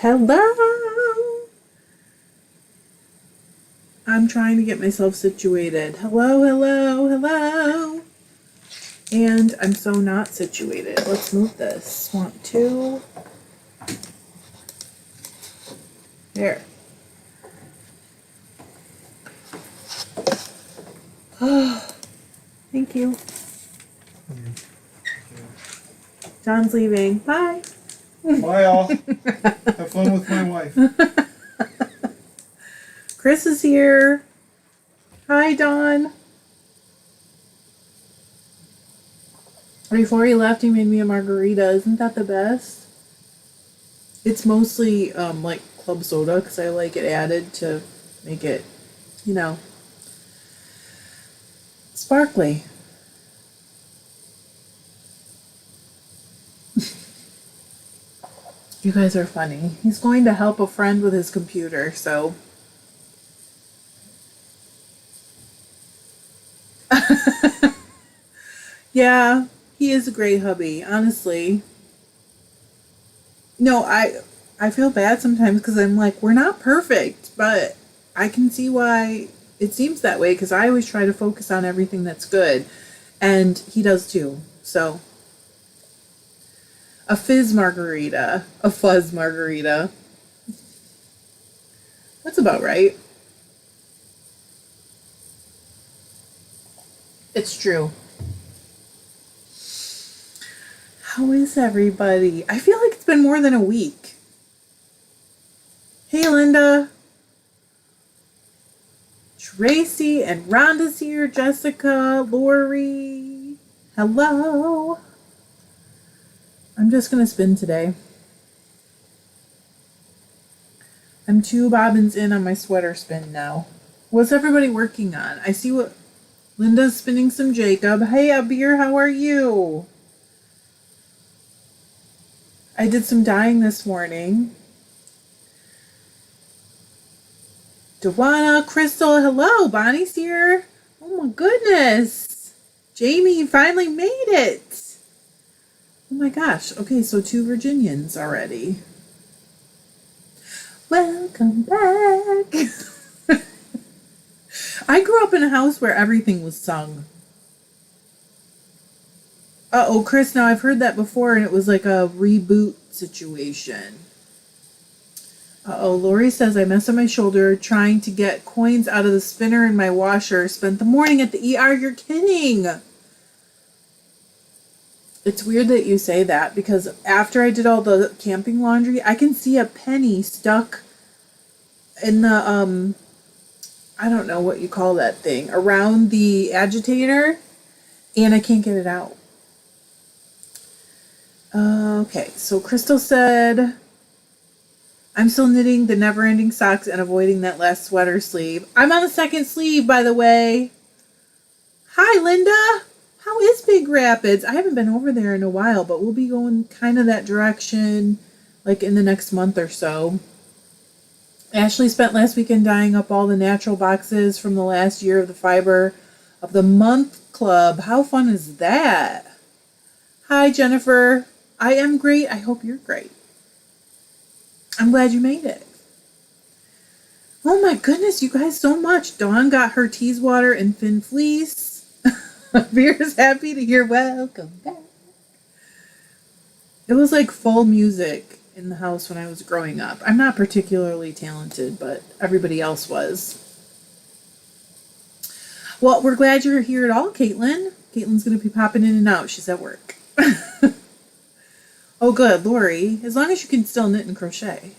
Hello. I'm trying to get myself situated. Hello, hello, hello. And I'm so not situated. Let's move this. Want to? There. Oh, thank you. John's leaving. Bye. Bye, all. Have fun with my wife. Chris is here. Hi, Dawn. Before he left, he made me a margarita. Isn't that the best? It's mostly like club soda because I like it added to make it, you know, sparkly. You guys are funny. He's going to help a friend with his computer, so. Yeah, he is a great hubby, honestly. No, I feel bad sometimes because I'm like, we're not perfect, but I can see why it seems that way because I always try to focus on everything that's good, and he does too. So, a fizz margarita, a fuzz margarita. That's about right. It's true. How is everybody? I feel like it's been more than a week. Hey, Linda. Tracy and Rhonda's here. Jessica, Lori. Hello. I'm just going to spin today. I'm 2 bobbins in on my sweater spin now. What's everybody working on? I see what Linda's spinning some Jacob. Hey, Abir, how are you? I did some dyeing this morning. Dewana, Crystal, hello. Bonnie's here. Oh my goodness. Jamie, you finally made it. Oh my gosh. Okay, so 2 Virginians already. Welcome back. I grew up in a house where everything was sung. Uh-oh, Chris, now I've heard that before, and it was like a reboot situation. Uh-oh, Lori says, I messed up my shoulder trying to get coins out of the spinner in my washer. Spent the morning at the ER. You're kidding. It's weird that you say that, because after I did all the camping laundry, I can see a penny stuck in the, I don't know what you call that thing, around the agitator, and I can't get it out. Okay, so Crystal said, I'm still knitting the never-ending socks and avoiding that last sweater sleeve. I'm on the second sleeve, by the way. Hi, Linda. How is Big Rapids? I haven't been over there in a while, but we'll be going kind of that direction, like in the next month or so. Ashley spent last weekend dyeing up all the natural boxes from the last year of the Fiber of the Month Club. How fun is that? Hi, Jennifer. I am great. I hope you're great. I'm glad you made it. Oh my goodness, you guys, so much. Dawn got her Teeswater and Finn Fleece. Vera's happy to hear welcome back. It was like full music in the house when I was growing up. I'm not particularly talented, but everybody else was. Well, we're glad you're here at all, Caitlin. Caitlin's going to be popping in and out. She's at work. Oh, good, Lori. As long as you can still knit and crochet.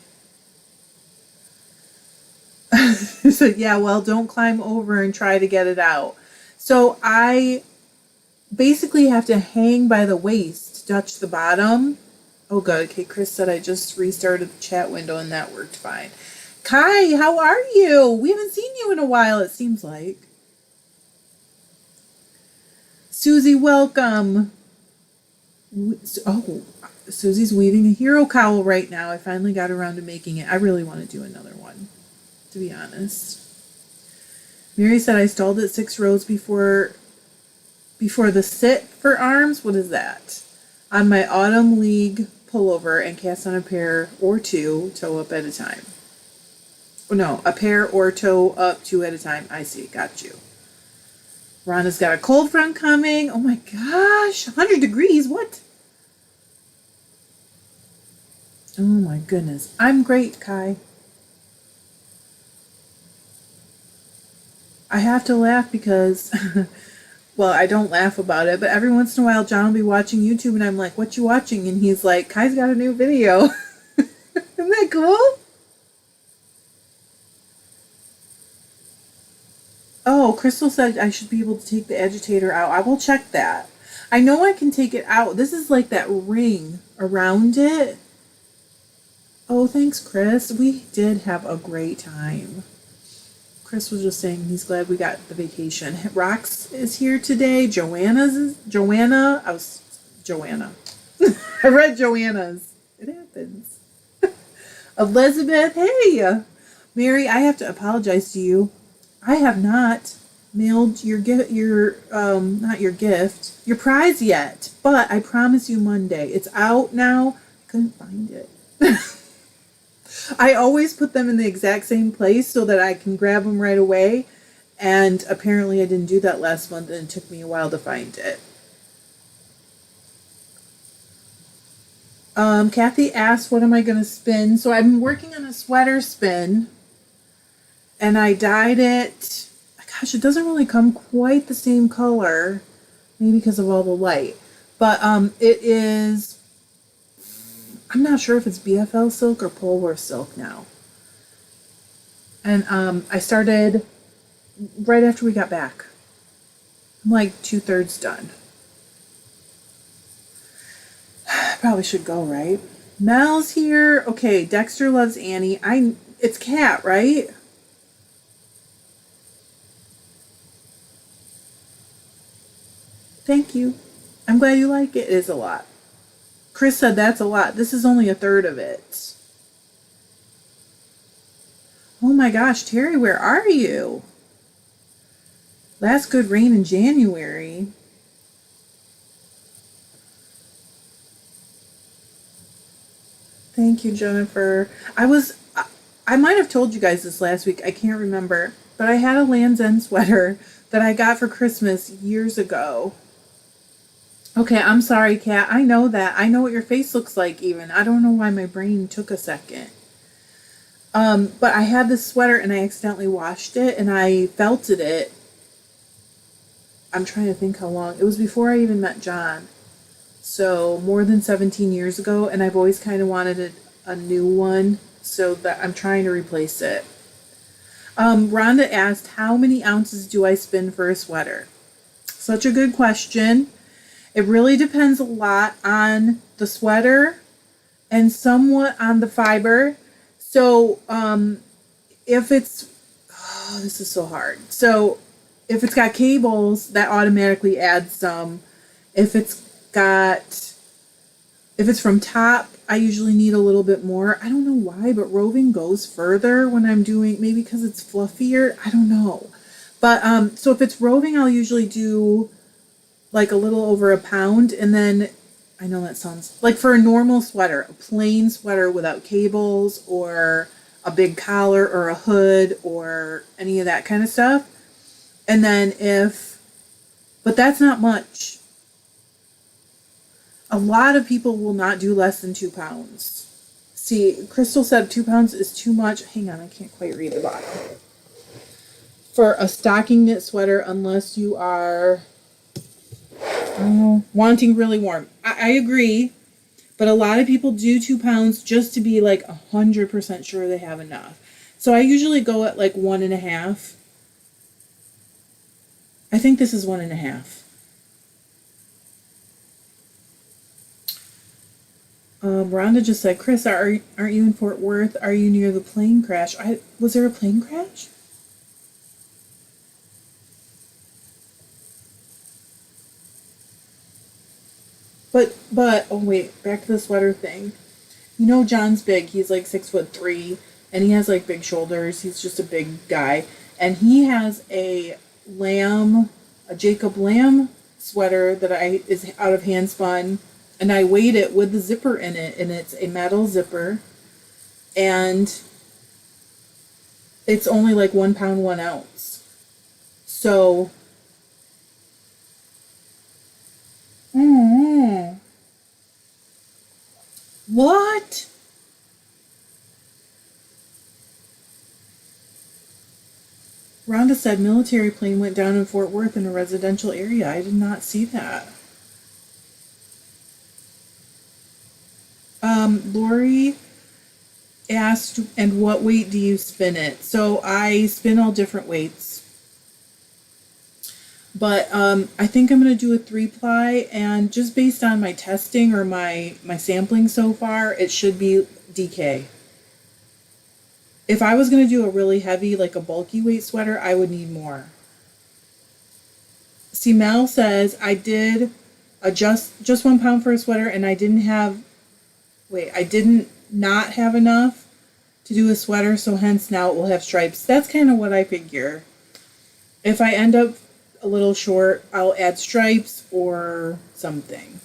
So, yeah, well, don't climb over and try to get it out. So I basically have to hang by the waist to touch the bottom. Oh, good. Okay, Chris said I just restarted the chat window and that worked fine. Kai, how are you? We haven't seen you in a while, it seems like. Susie, welcome. Oh, Susie's weaving a hero cowl right now. I finally got around to making it. I really want to do another one, to be honest. Mary said I stalled at 6 rows before the sit for arms. What is that? On my Autumn League pullover and cast on a pair or two, toe up at a time. Oh, no, a pair or toe up 2 at a time. I see, got you. Rhonda's got a cold front coming. Oh my gosh, 100 degrees, what? Oh my goodness. I'm great, Kai. I have to laugh because, well, I don't laugh about it, but every once in a while John will be watching YouTube and I'm like, what you watching? And he's like, Kai's got a new video. Isn't that cool? Oh, Crystal said I should be able to take the agitator out. I will check that. I know I can take it out. This is like that ring around it. Oh, thanks, Chris. We did have a great time. Chris was just saying he's glad we got the vacation. Rox is here today. Joanna. I read Joanna's. It happens. Elizabeth, hey. Mary, I have to apologize to you. I have not mailed your not your gift, your prize yet, but I promise you Monday. It's out now. I couldn't find it. I always put them in the exact same place so that I can grab them right away, and apparently I didn't do that last month and it took me a while to find it. Kathy asked, what am I going to spin? So I'm working on a sweater spin. And I dyed it. Gosh, it doesn't really come quite the same color. Maybe because of all the light. But it is, I'm not sure if it's BFL silk or Polworth silk now. And I started right after we got back. I'm like 2/3 done. Probably should go, right? Mel's here. Okay, Dexter loves Annie. It's Cat, right? Thank you. I'm glad you like it. It is a lot. Chris said that's a lot. This is only 1/3 of it. Oh my gosh, Terry, where are you? Last good rain in January. Thank you, Jennifer. I might have told you guys this last week. I can't remember. But I had a Land's End sweater that I got for Christmas years ago. Okay, I'm sorry, Kat. I know that. I know what your face looks like even. I don't know why my brain took a second. But I had this sweater and I accidentally washed it and I felted it. I'm trying to think how long. It was before I even met John. So more than 17 years ago, and I've always kind of wanted a new one, so that I'm trying to replace it. Rhonda asked, how many ounces do I spin for a sweater? Such a good question. It really depends a lot on the sweater and somewhat on the fiber. So if it's, oh, this is so hard. So if it's got cables, that automatically adds some. If it's from top, I usually need a little bit more. I don't know why, but roving goes further when I'm doing, maybe because it's fluffier. I don't know. But so if it's roving, I'll usually do like a little over a pound. And then, I know that sounds like for a normal sweater, a plain sweater without cables or a big collar or a hood or any of that kind of stuff. And then but that's not much. A lot of people will not do less than 2 pounds. See, Crystal said 2 pounds is too much. Hang on, I can't quite read the bottom. For a stocking knit sweater, unless you are wanting really warm. I agree, but a lot of people do 2 pounds just to be like 100% sure they have enough. So I usually go at like 1.5. I think this is 1.5. Rhonda just said, Chris, aren't you in Fort Worth? Are you near the plane crash? Was there a plane crash? But oh wait, back to the sweater thing. You know John's big. He's like 6'3", and he has like big shoulders. He's just a big guy, and he has a Jacob Lamb sweater that is out of hand spun And I weighed it with the zipper in it, and it's a metal zipper, and it's only like 1 pound, 1 ounce. So, what? Rhonda said military plane went down in Fort Worth in a residential area. I did not see that. Lori asked, and what weight do you spin it? So I spin all different weights. But I think I'm going to do a 3-ply, and just based on my testing or my sampling so far, it should be DK. If I was going to do a really heavy, like a bulky weight sweater, I would need more. See, Mel says, I did adjust just 1 pound for a sweater, and I didn't not have enough to do a sweater, so hence now it will have stripes. That's kind of what I figure. If I end up a little short, I'll add stripes or something.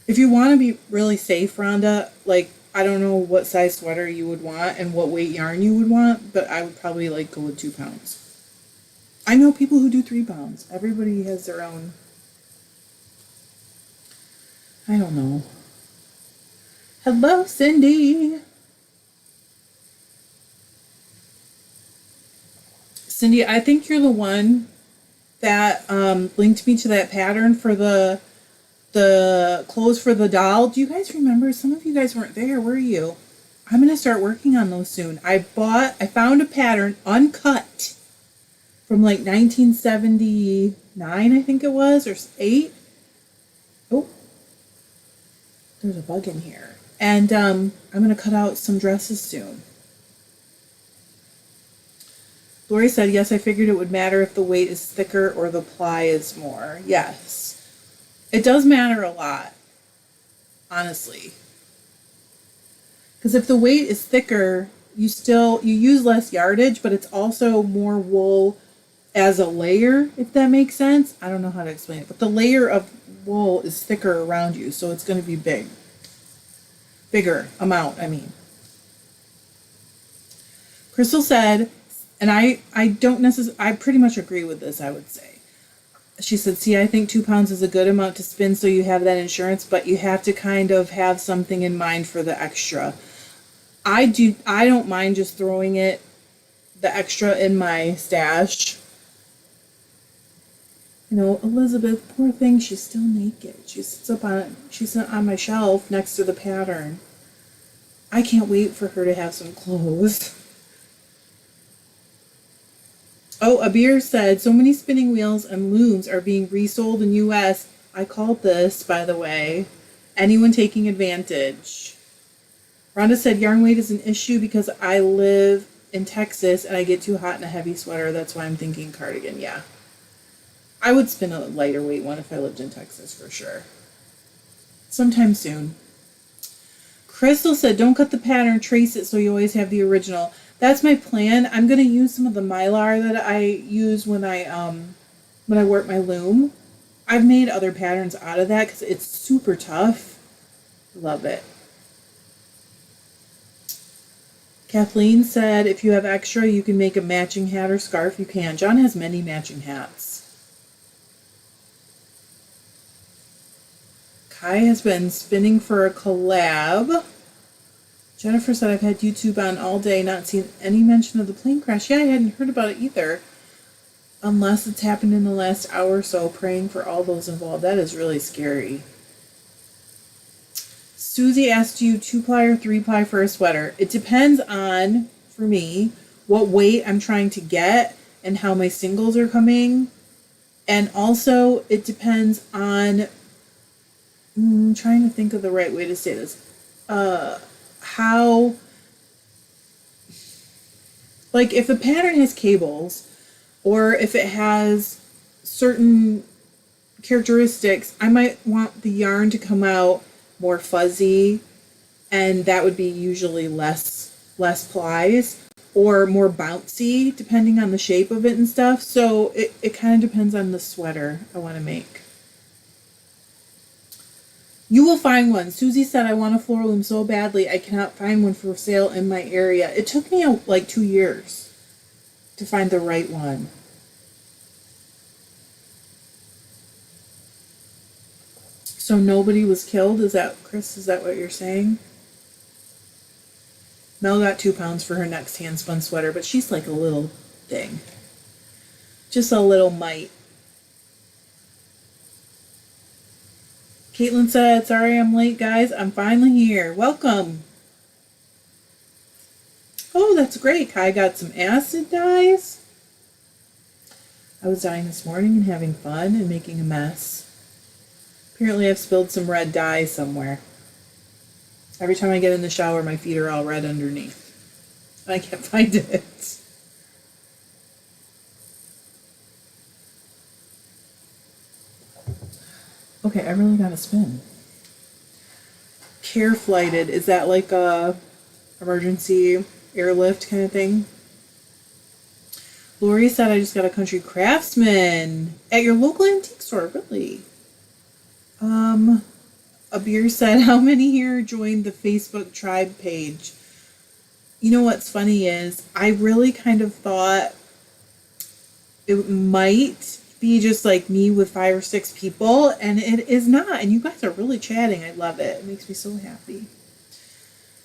If you want to be really safe, Rhonda, like, I don't know what size sweater you would want and what weight yarn you would want, but I would probably like go with 2 pounds. I know people who do 3 pounds. Everybody has their own. I don't know. Hello, Cindy. Cindy, I think you're the one that linked me to that pattern for the clothes for the doll. Do you guys remember? Some of you guys weren't there. Were you? I'm going to start working on those soon. I found a pattern uncut from like 1979, I think it was, or 8. Oh, there's a bug in here. And I'm going to cut out some dresses soon. Lori said, yes, I figured it would matter if the weight is thicker or the ply is more. Yes. It does matter a lot, honestly. Because if the weight is thicker, you use less yardage, but it's also more wool as a layer, if that makes sense. I don't know how to explain it, but the layer of wool is thicker around you, so it's going to be bigger amount, I mean. Crystal said, and I pretty much agree with this, I would say. She said, see, I think 2 pounds is a good amount to spin so you have that insurance, but you have to kind of have something in mind for the extra. I don't mind just throwing the extra in my stash. You know, Elizabeth, poor thing, she's still naked. She's on my shelf next to the pattern. I can't wait for her to have some clothes. Oh, Abir said, so many spinning wheels and looms are being resold in U.S. I called this, by the way. Anyone taking advantage? Rhonda said, yarn weight is an issue because I live in Texas and I get too hot in a heavy sweater. That's why I'm thinking cardigan. Yeah. I would spin a lighter weight one if I lived in Texas for sure. Sometime soon. Crystal said, don't cut the pattern, trace it so you always have the original. That's my plan. I'm going to use some of the mylar that I use when I work my loom. I've made other patterns out of that because it's super tough. Love it. Kathleen said, if you have extra, you can make a matching hat or scarf. You can. John has many matching hats. Kai has been spinning for a collab. Jennifer said, I've had YouTube on all day, not seen any mention of the plane crash. Yeah, I hadn't heard about it either. Unless it's happened in the last hour or so, praying for all those involved. That is really scary. Susie asked you 2-ply or 3-ply for a sweater. It depends on, for me, what weight I'm trying to get and how my singles are coming. And also, it depends on, I'm trying to think of the right way to say this. How, like, if a pattern has cables or if it has certain characteristics, I might want the yarn to come out more fuzzy, and that would be usually less plies, or more bouncy depending on the shape of it and stuff. So it kind of depends on the sweater I want to make. You will find one. Susie said, I want a floral loom so badly. I cannot find one for sale in my area. It took me like 2 years to find the right one. So nobody was killed? Is that, Chris, is that what you're saying? Mel got 2 pounds for her next hand spun sweater, but she's like a little thing. Just a little mite. Caitlin said, sorry I'm late, guys. I'm finally here. Welcome. Oh, that's great. Kai got some acid dyes. I was dyeing this morning and having fun and making a mess. Apparently I've spilled some red dye somewhere. Every time I get in the shower, my feet are all red underneath. I can't find it. Okay, I really gotta spin. Care flighted, is that like a emergency airlift kind of thing? Lori said, I just got a country craftsman at your local antique store, really? A beer said, how many here joined the Facebook tribe page? You know what's funny is, I really kind of thought it might be just like me with 5 or 6 people, and it is not. And you guys are really chatting. I love it. It makes me so happy.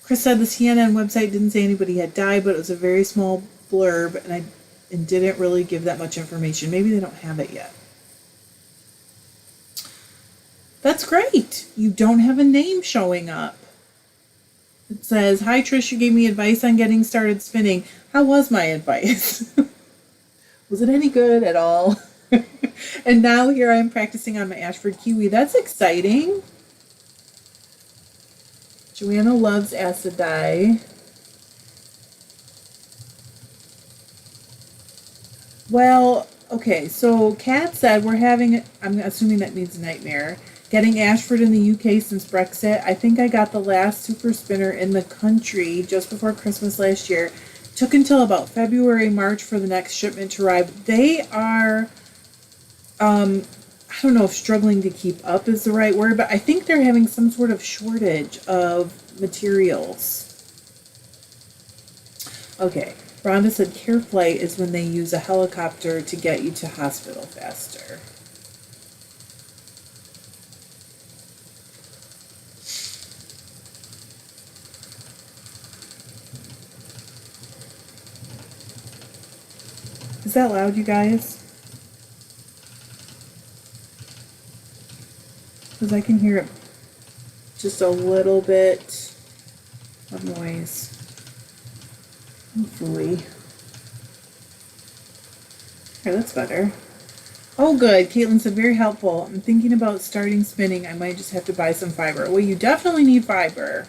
Chris said the CNN website didn't say anybody had died, but it was a very small blurb, and didn't really give that much information. Maybe they don't have it yet. That's great. You don't have a name showing up. It says, hi Trish, you gave me advice on getting started spinning. How was my advice? Was it any good at all? And now here I am practicing on my Ashford kiwi. That's exciting. Joanna loves acid dye. Well, okay, so Kat said we're having, I'm assuming that means nightmare, getting Ashford in the UK since Brexit. I think I got the last super spinner in the country just before Christmas last year. Took until about February, March for the next shipment to arrive. They are, I don't know if struggling to keep up is the right word, but I think they're having some sort of shortage of materials. Okay, Rhonda said care flight is when they use a helicopter to get you to hospital faster. Is that loud, you guys? Because I can hear it just a little bit of noise. Hopefully. Here, that's better. Oh, good. Caitlin said, very helpful. I'm thinking about starting spinning. I might just have to buy some fiber. Well, you definitely need fiber.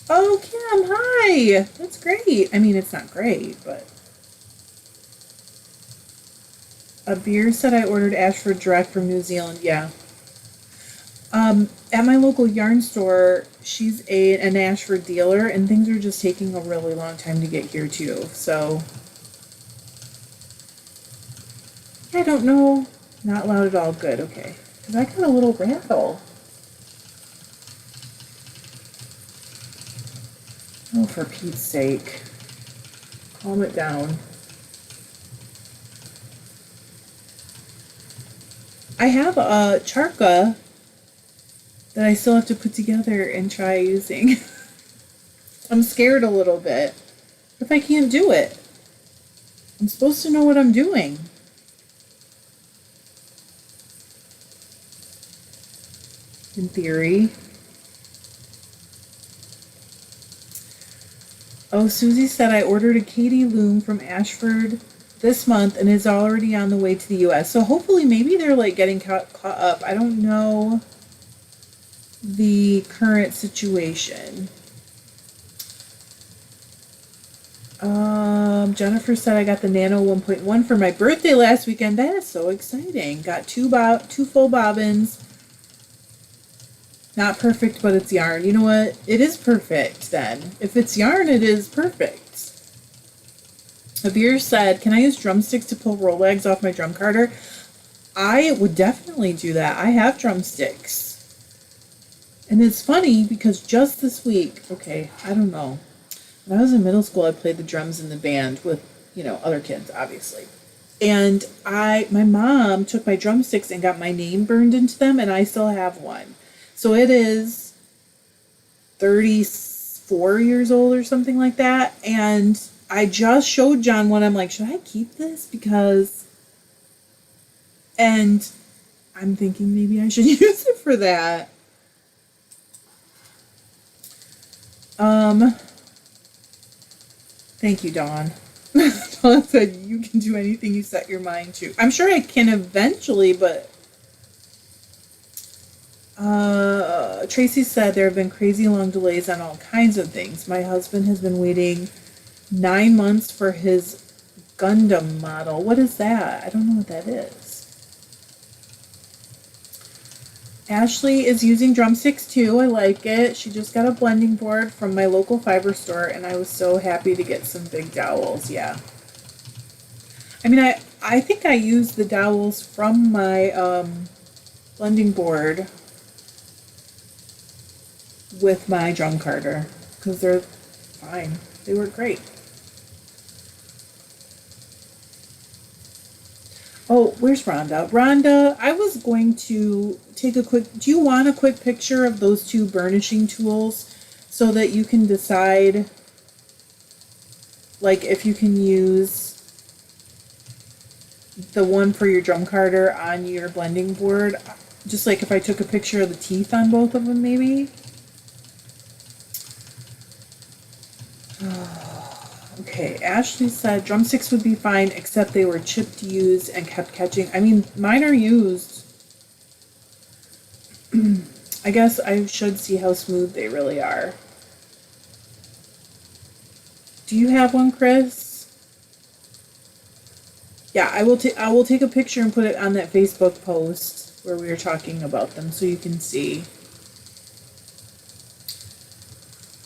Oh, Kim, hi. That's great. I mean, it's not great, but... A beer said I ordered Ashford direct from New Zealand. Yeah. At my local yarn store, she's an Ashford dealer, and things are just taking a really long time to get here too. So I don't know. Not loud at all. Good. Okay. Because I got a little rattle. Oh, for Pete's sake. Calm it down. I have a charka that I still have to put together and try using. I'm scared a little bit. If I can't do it, I'm supposed to know what I'm doing. In theory. Oh, Susie said I ordered a Katie loom from Ashford this month and is already on the way to the US. So hopefully maybe they're like getting caught up. I don't know the current situation. Jennifer said I got the Nano 1.1 for my birthday last weekend. That is so exciting. Got two full bobbins. Not perfect, but it's yarn. You know what? It is perfect then. If it's yarn, it is perfect. Abir said, can I use drumsticks to pull Rolegs off my drum carder? I would definitely do that. I have drumsticks. And it's funny because just this week, okay, I don't know. When I was in middle school, I played the drums in the band with, other kids, obviously. And my mom took my drumsticks and got my name burned into them, and I still have one. So it is 34 years old or something like that. And I just showed John one. I'm like, should I keep this? And I'm thinking maybe I should use it for that. Thank you, Dawn. Dawn said you can do anything you set your mind to. I'm sure I can eventually, but Tracy said there have been crazy long delays on all kinds of things. My husband has been waiting 9 months for his Gundam model. What is that? I don't know what that is. Ashley is using drumsticks too. I like it. She just got a blending board from my local fiber store, and I was so happy to get some big dowels. Yeah. I mean, I think I used the dowels from my blending board with my drum carder because they're fine. They work great. Oh, where's Rhonda? Rhonda, I was going to take a quick... Do you want a quick picture of those two burnishing tools so that you can decide, like, if you can use the one for your drum carder on your blending board? Just like if I took a picture of the teeth on both of them, maybe? Okay, Ashley said drumsticks would be fine except they were chipped used and kept catching. I mean, mine are used. I guess I should see how smooth they really are. Do you have one, Chris? Yeah, I will take a picture and put it on that Facebook post where we were talking about them so you can see.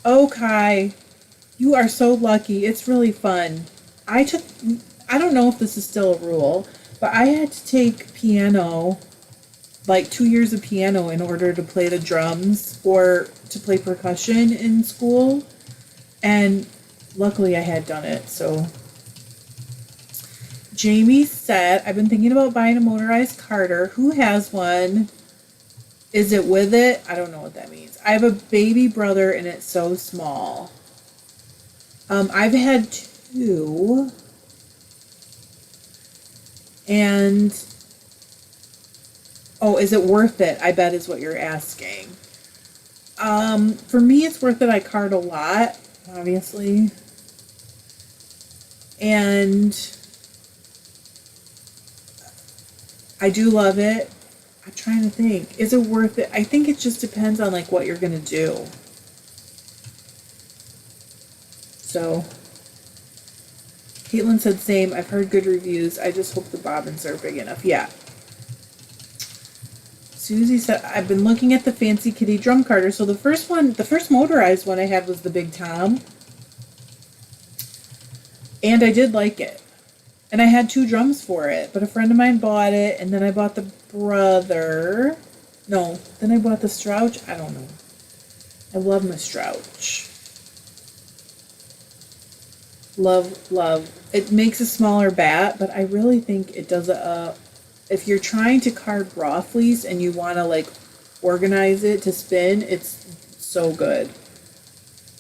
Okay. You are so lucky. It's really fun. I don't know if this is still a rule, but I had to take piano, like 2 years of piano in order to play the drums or to play percussion in school. And luckily I had done it, so. Jamie said, I've been thinking about buying a motorized carder. Who has one? Is it with it? I don't know what that means. I have a baby brother and it's so small. I've had 2, and is it worth it? I bet is what you're asking. For me, it's worth it. I card a lot, obviously, and I do love it. I'm trying to think. Is it worth it? I think it just depends on like what you're gonna do. So, Caitlin said same. I've heard good reviews. I just hope the bobbins are big enough. Yeah. Susie said, I've been looking at the Fancy Kitty drum carder. So the first motorized one I had was the Big Tom. And I did like it. And I had 2 drums for it. But a friend of mine bought it. And then I bought the brother. No. Then I bought the Strouch. I don't know. I love my Strouch. Love. It makes a smaller bat, but I really think it does if you're trying to card raw fleece and you want to like organize it to spin, it's so good.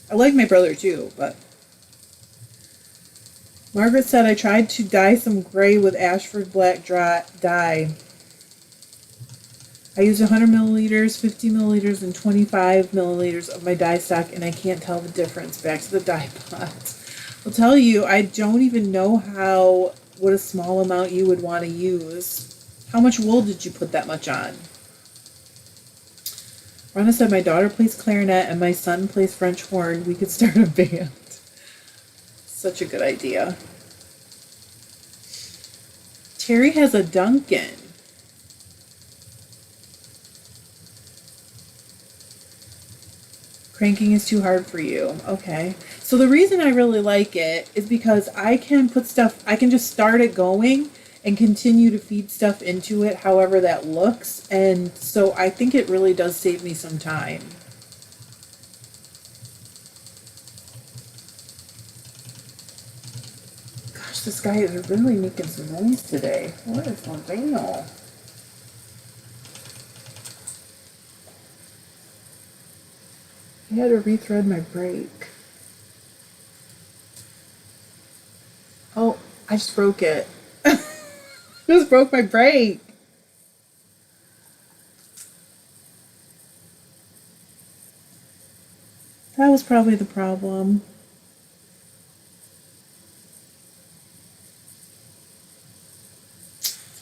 I like my brother too, but Margaret said I tried to dye some gray with Ashford black dye. I used 100 milliliters, 50 milliliters, and 25 milliliters of my dye stock, and I can't tell the difference. Back to the dye pot. I'll tell you, I don't even know what a small amount you would want to use. How much wool did you put that much on? Rhonda said, my daughter plays clarinet and my son plays French horn. We could start a band. Such a good idea. Terry has a Duncan. Cranking is too hard for you. Okay. So the reason I really like it is because I can just start it going and continue to feed stuff into it however that looks. And so I think it really does save me some time. Gosh, this guy is really making some noise today. What is the deal? I had to rethread my brake. Oh, I just broke it. Just broke my brake. That was probably the problem.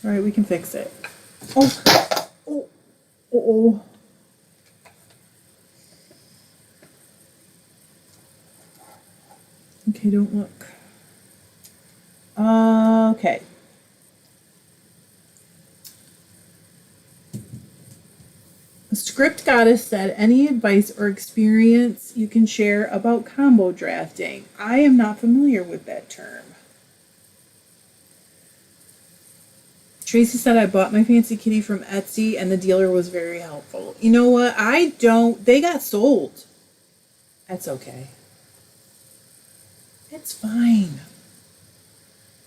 All right, we can fix it. Oh, oh, oh. Okay, don't look. Okay. The script goddess said, any advice or experience you can share about combo drafting? I am not familiar with that term. Tracy said, I bought my fancy kitty from Etsy and the dealer was very helpful. You know what? They got sold. That's okay. It's fine.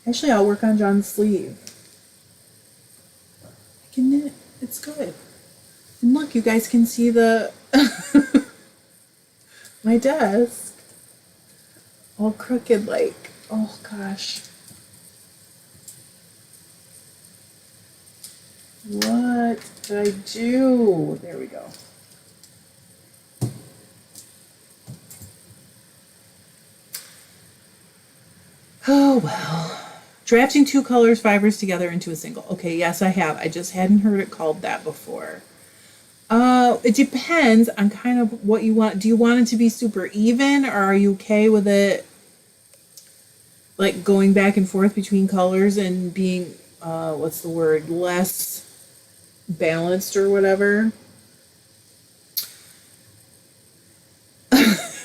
Actually, I'll work on John's sleeve. I can knit. It's good. And look, you guys can see the my desk all crooked like, oh gosh. What did I do? There we go. Oh well. Drafting 2 colors fibers together into a single. Okay, yes I have. I just hadn't heard it called that before. It depends on kind of what you want. Do you want it to be super even, or are you okay with it like going back and forth between colors and being what's the word, less balanced or whatever?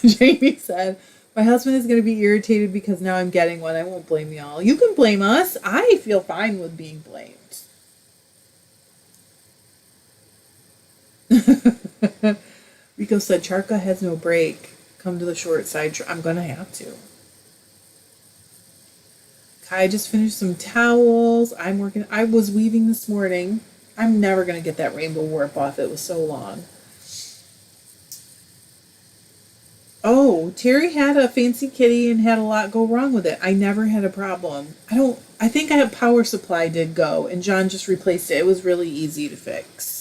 Jamie said, my husband is going to be irritated because now I'm getting one. I won't blame y'all. You can blame us. I feel fine with being blamed. Rico said, Charka has no brake. Come to the short side. I'm going to have to. Kai just finished some towels. I was weaving this morning. I'm never going to get that rainbow warp off. It was so long. Oh, Terry had a fancy kitty and had a lot go wrong with it. I never had a problem. I think a power supply did go and John just replaced it. It was really easy to fix.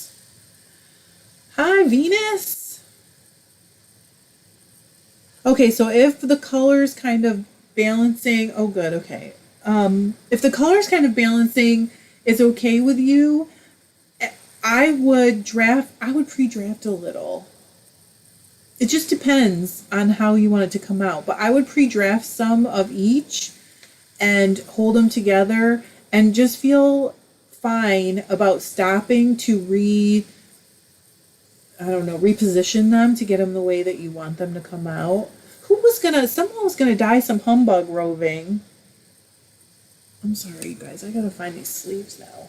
Hi, Venus. Okay, so if the color's kind of balancing, oh good, okay. If the color's kind of balancing is okay with you, I would pre-draft a little. It just depends on how you want it to come out, but I would pre-draft some of each and hold them together and just feel fine about stopping to reposition them to get them the way that you want them to come out. Someone was gonna die some humbug roving. I'm sorry, you guys. I gotta find these sleeves now.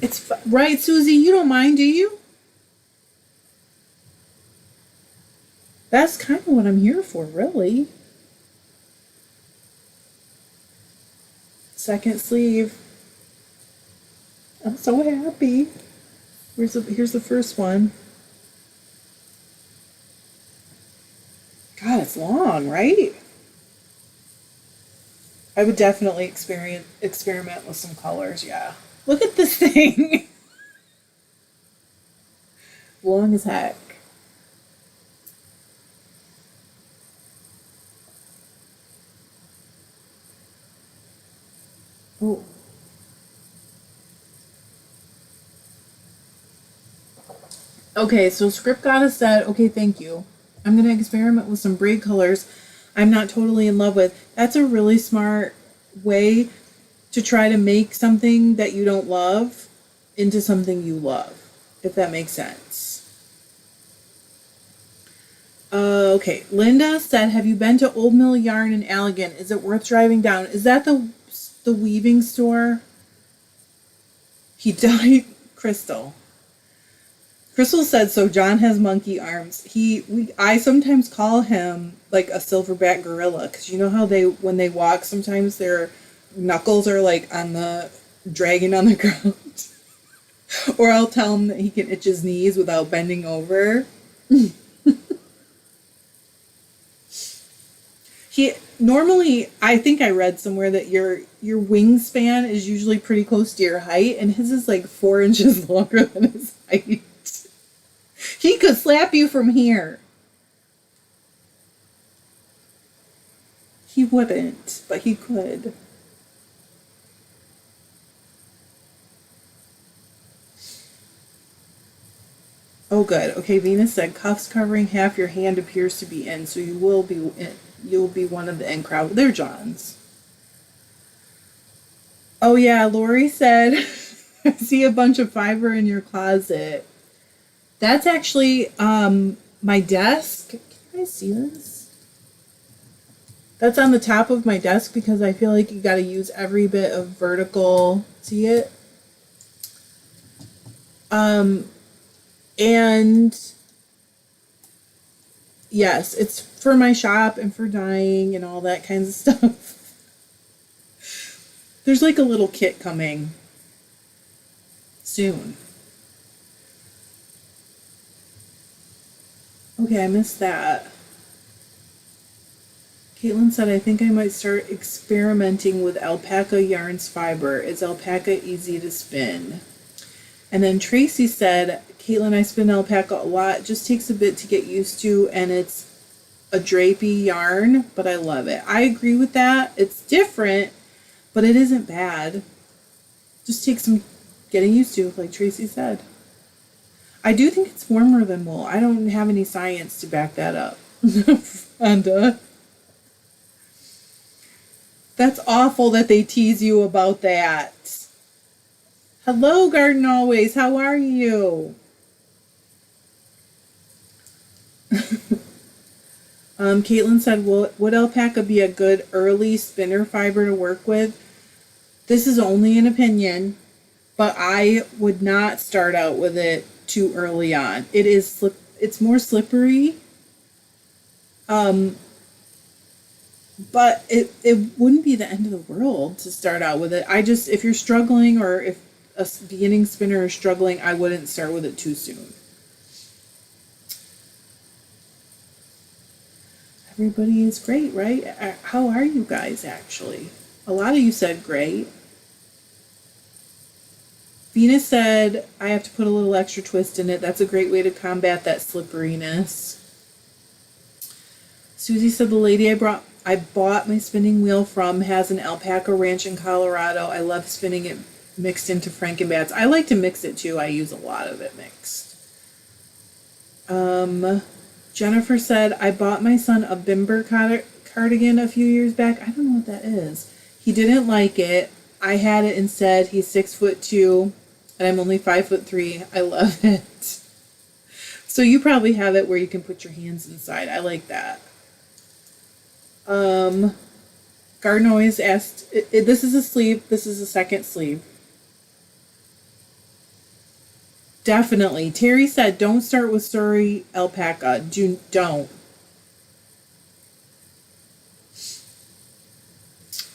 It's right, Susie. You don't mind, do you? That's kind of what I'm here for, really. Second sleeve. I'm so happy. Here's the first one. God, it's long, right? I would definitely experiment with some colors, yeah. Look at this thing. Long as heck. Oh. Okay, so Script Goddess said, okay, thank you. I'm going to experiment with some braid colors I'm not totally in love with. That's a really smart way to try to make something that you don't love into something you love, if that makes sense. Okay, Linda said, have you been to Old Mill Yarn in Allegan? Is it worth driving down? Is that the weaving store? He died. Crystal. Crystal said, so John has monkey arms. I sometimes call him like a silverback gorilla, because you know how when they walk, sometimes their knuckles are like dragging on the ground. Or I'll tell him that he can itch his knees without bending over. Normally, I think I read somewhere that your wingspan is usually pretty close to your height, and his is like 4 inches longer than his height. He could slap you from here. He wouldn't, but he could. Oh, good. Okay, Venus said cuffs covering half your hand appears to be in, so you'll be one of the in crowd. They're John's. Oh yeah, Lori said, I see a bunch of fiber in your closet. That's actually my desk. Can you guys see this? That's on the top of my desk because I feel like you got to use every bit of vertical. See it? And yes, it's for my shop and for dyeing and all that kinds of stuff. There's like a little kit coming soon. Okay, I missed that. Caitlin said, I think I might start experimenting with alpaca yarns fiber. Is alpaca easy to spin? And then Tracy said, Caitlin, I spin alpaca a lot. Just takes a bit to get used to, and it's a drapey yarn, but I love it. I agree with that. It's different, but it isn't bad. Just takes some getting used to, like Tracy said. I do think it's warmer than wool. I don't have any science to back that up. And that's awful that they tease you about that. Hello, Garden Always. How are you? Caitlin said, would alpaca be a good early spinner fiber to work with? This is only an opinion, but I would not start out with it too early on. It's more slippery. But it wouldn't be the end of the world to start out with it. If you're struggling, or if a beginning spinner is struggling, I wouldn't start with it too soon. Everybody is great, right? How are you guys, actually? A lot of you said great. Venus said, I have to put a little extra twist in it. That's a great way to combat that slipperiness. Susie said, the lady I bought my spinning wheel from has an alpaca ranch in Colorado. I love spinning it mixed into Frankenbats. I like to mix it too. I use a lot of it mixed. Jennifer said, I bought my son a Bimber cardigan a few years back. I don't know what that is. He didn't like it. I had it instead. He's 6'2", and I'm only 5'3". I love it. So you probably have it where you can put your hands inside. I like that. Garden Always asked, this is a sleeve. This is a second sleeve. Definitely. Terry said, don't start with Surrey alpaca. Don't.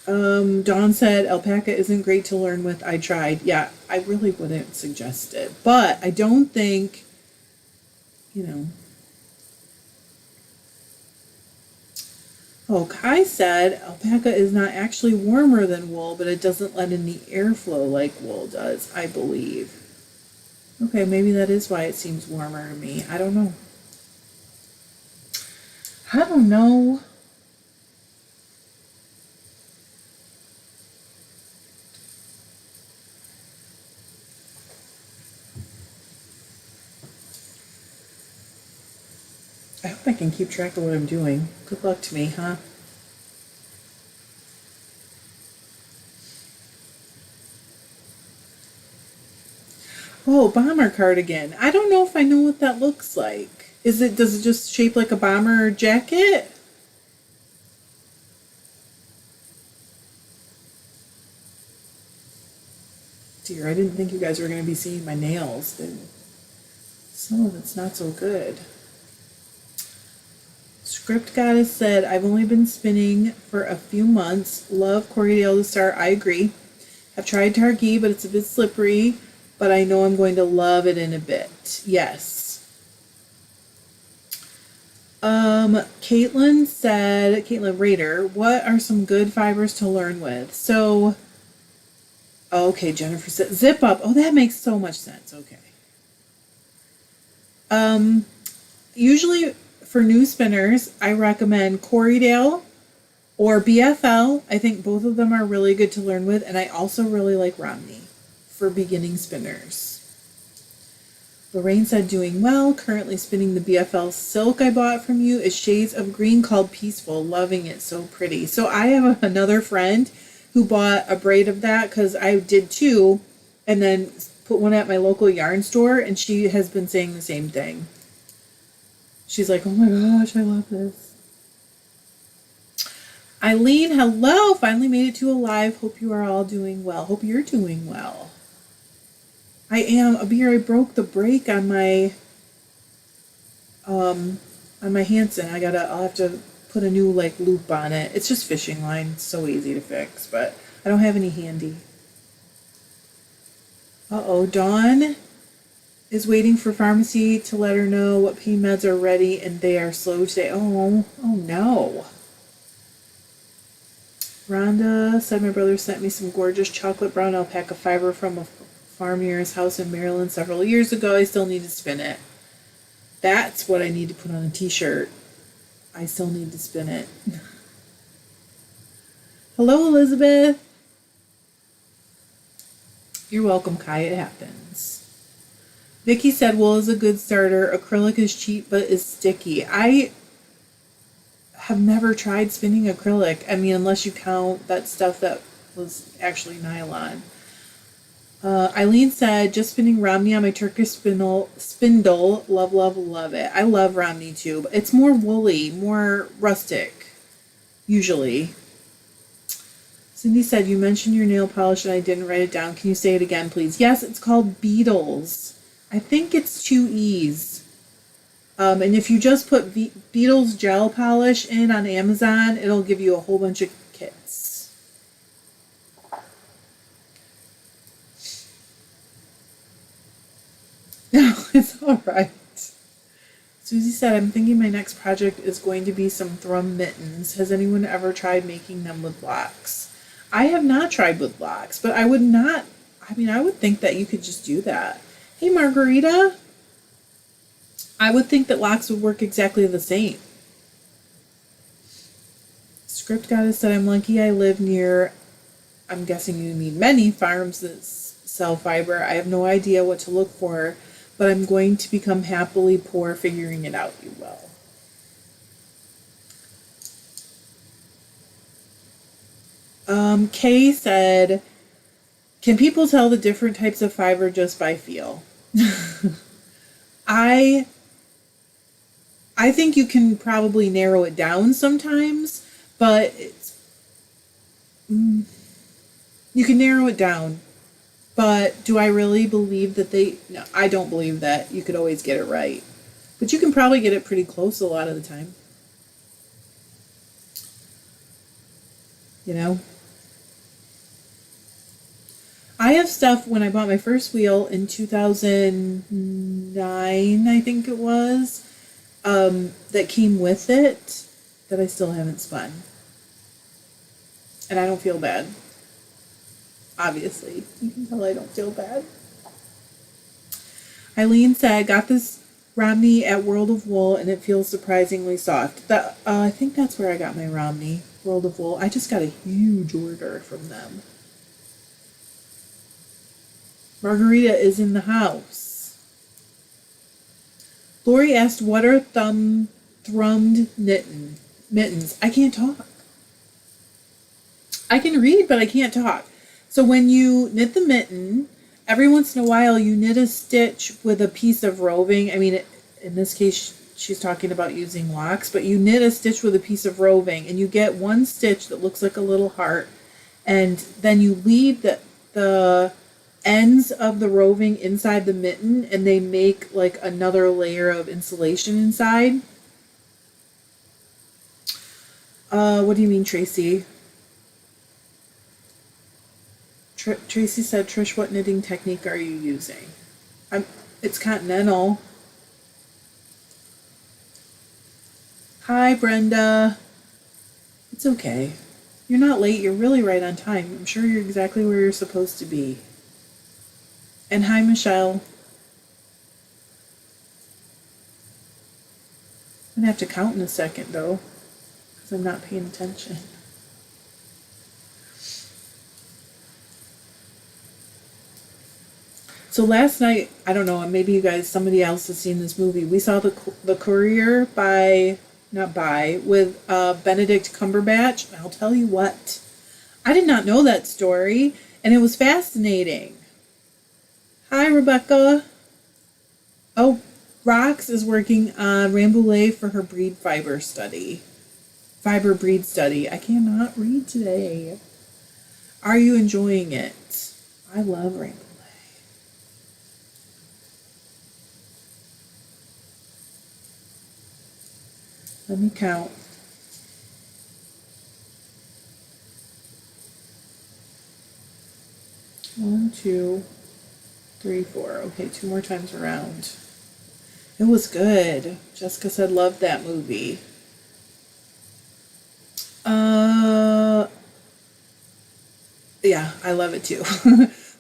Dawn said, alpaca isn't great to learn with. I tried. Yeah, I really wouldn't suggest it. But I don't think, Oh, Kai said, alpaca is not actually warmer than wool, but it doesn't let in the airflow like wool does, I believe. Okay, maybe that is why it seems warmer to me. I don't know. I hope I can keep track of what I'm doing. Good luck to me, huh? Oh, bomber cardigan. I don't know if I know what that looks like. Does it just shape like a bomber jacket? Dear, I didn't think you guys were going to be seeing my nails. Some of it's not so good. Script Goddess said, I've only been spinning for a few months. Love Corriedale to start. I agree. I've tried Targhee, but it's a bit slippery. But I know I'm going to love it in a bit. Yes. Caitlin Rader, what are some good fibers to learn with? So, okay, Jennifer said, zip up. Oh, that makes so much sense. Okay. Usually for new spinners, I recommend Corriedale or BFL. I think both of them are really good to learn with, and I also really like Romney for beginning spinners. Lorraine said, doing well, currently spinning the BFL silk I bought from you. It's shades of green called Peaceful, loving it, so pretty. So I have another friend who bought a braid of that because I did too, and then put one at my local yarn store, and she has been saying the same thing. She's like, oh my gosh, I love this. Eileen, hello, finally made it to a live. Hope you are all doing well. Hope you're doing well. I am. Abir, I broke the brake on my Hanson. I'll have to put a new loop on it. It's just fishing line. It's so easy to fix, but I don't have any handy. Dawn is waiting for pharmacy to let her know what pain meds are ready, and they are slow today. Oh no. Rhonda said my brother sent me some gorgeous chocolate brown alpaca fiber from a farm near his house in Maryland several years ago. I still need to spin it. That's what I need to put on a t-shirt. I still need to spin it. Hello, Elizabeth. You're welcome, Kai. It happens. Vicky said wool is a good starter. Acrylic is cheap but is sticky. I have never tried spinning acrylic. I mean, unless you count that stuff that was actually nylon. Eileen said, just spinning Romney on my Turkish spindle. Love it. I love Romney too, but it's more woolly, more rustic, usually. Cindy said, you mentioned your nail polish and I didn't write it down. Can you say it again, please? Yes, it's called Beetles. I think it's 2 E's. And if you just put Beetles gel polish in on Amazon, it'll give you a whole bunch of kits. No, it's all right. Susie said, I'm thinking my next project is going to be some thrum mittens. Has anyone ever tried making them with blocks? I have not tried with blocks, but I would think that you could just do that. Hey, Margarita. I would think that locks would work exactly the same. Script Goddess said, I'm lucky I live near, I'm guessing you mean many farms that sell fiber. I have no idea what to look for, but I'm going to become happily poor figuring it out. You will. Kay said, can people tell the different types of fiber just by feel? I think you can probably narrow it down sometimes, but you can narrow it down. But do I really believe that no, I don't believe that you could always get it right. But you can probably get it pretty close a lot of the time. You know? I have stuff when I bought my first wheel in 2009, I think it was, that came with it that I still haven't spun. And I don't feel bad. Obviously, you can tell I don't feel bad. Eileen said, got this Romney at World of Wool and it feels surprisingly soft. I think that's where I got my Romney, World of Wool. I just got a huge order from them. Margarita is in the house. Lori asked, what are thrummed mittens? I can't talk. I can read, but I can't talk. So when you knit the mitten, every once in a while you knit a stitch with a piece of roving. I mean, in this case, she's talking about using locks, but you knit a stitch with a piece of roving and you get one stitch that looks like a little heart, and then you leave the ends of the roving inside the mitten and they make like another layer of insulation inside. What do you mean, Tracy? Tracy said, Trish, what knitting technique are you using? It's continental. Hi, Brenda. It's okay. You're not late. You're really right on time. I'm sure you're exactly where you're supposed to be. And hi, Michelle. I'm going to have to count in a second, though, because I'm not paying attention. So last night, I don't know, maybe you guys, somebody else has seen this movie. We saw the Courier with Benedict Cumberbatch. I'll tell you what, I did not know that story, and it was fascinating. Hi, Rebecca. Oh, Rox is working on Rambouillet for her fiber breed study. I cannot read today. Are you enjoying it? I love Rambouillet. Let me count. 1, 2, 3, 4. Okay, 2 more times around. It was good. Jessica said, loved that movie. Yeah, I love it too.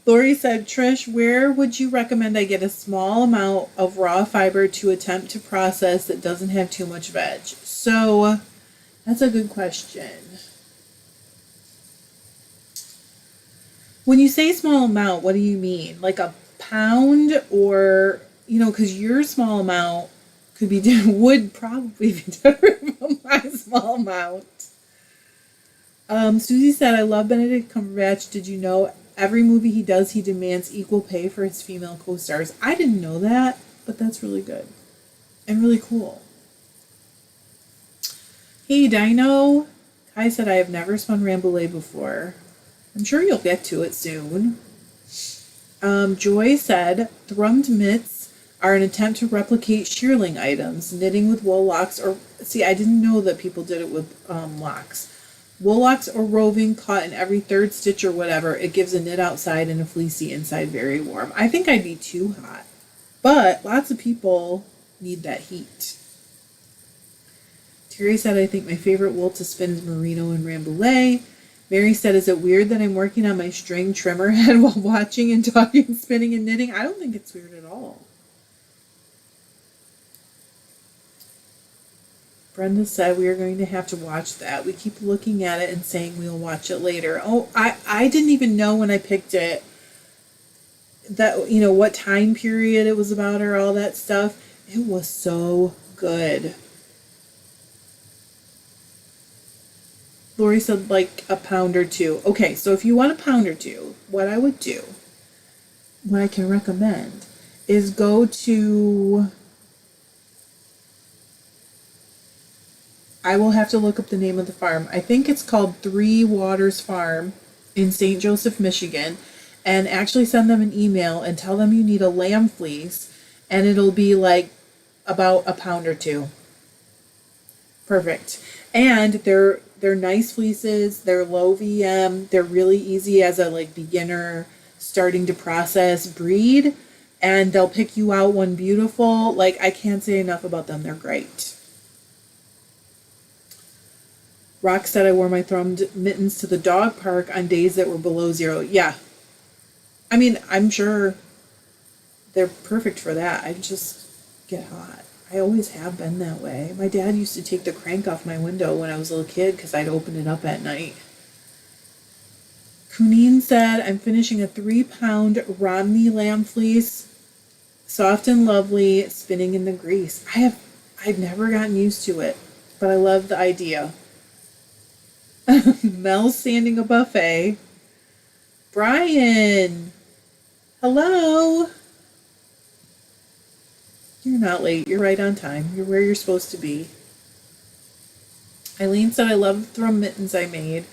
Lori said, Trish, where would you recommend I get a small amount of raw fiber to attempt to process that doesn't have too much veg? So, that's a good question. When you say small amount, what do you mean? Like a pound, or, because your small amount would probably be different from my small amount. Susie said, I love Benedict Cumberbatch. Did you know every movie he does, he demands equal pay for his female co-stars? I didn't know that, but that's really good and really cool. Hey, Dino. Kai said, I have never spun Rambouillet before. I'm sure you'll get to it soon. Joy said, thrummed mitts are an attempt to replicate shearling items, knitting with wool locks, or, see, I didn't know that people did it with locks. Wool locks or roving caught in every third stitch or whatever. It gives a knit outside and a fleecy inside, very warm. I think I'd be too hot, but lots of people need that heat. Terry said, I think my favorite wool to spin is merino and Rambouillet. Mary said, is it weird that I'm working on my string trimmer head while watching and talking, spinning and knitting? I don't think it's weird at all. Brenda said we are going to have to watch that. We keep looking at it and saying we'll watch it later. Oh, I didn't even know when I picked it that, what time period it was about or all that stuff. It was so good. Lori said like a pound or two. Okay, so if you want a pound or two, what I would do, what I can recommend, is go to... I will have to look up the name of the farm. I think it's called Three Waters Farm in St. Joseph, Michigan, and actually send them an email and tell them you need a lamb fleece, and it'll be like about a pound or two. Perfect. And they're nice fleeces. They're low VM. They're really easy as a beginner starting to process breed, and they'll pick you out one beautiful. I can't say enough about them. They're great. Rock said I wore my thrummed mittens to the dog park on days that were below 0. Yeah. I mean, I'm sure they're perfect for that. I just get hot. I always have been that way. My dad used to take the crank off my window when I was a little kid because I'd open it up at night. Kuneen said, I'm finishing a 3-pound Romney lamb fleece. Soft and lovely, spinning in the grease. I've never gotten used to it, but I love the idea. Mel's standing a buffet. Brian, hello. You're not late. You're right on time. You're where you're supposed to be. Eileen said, I love the thrum mittens I made.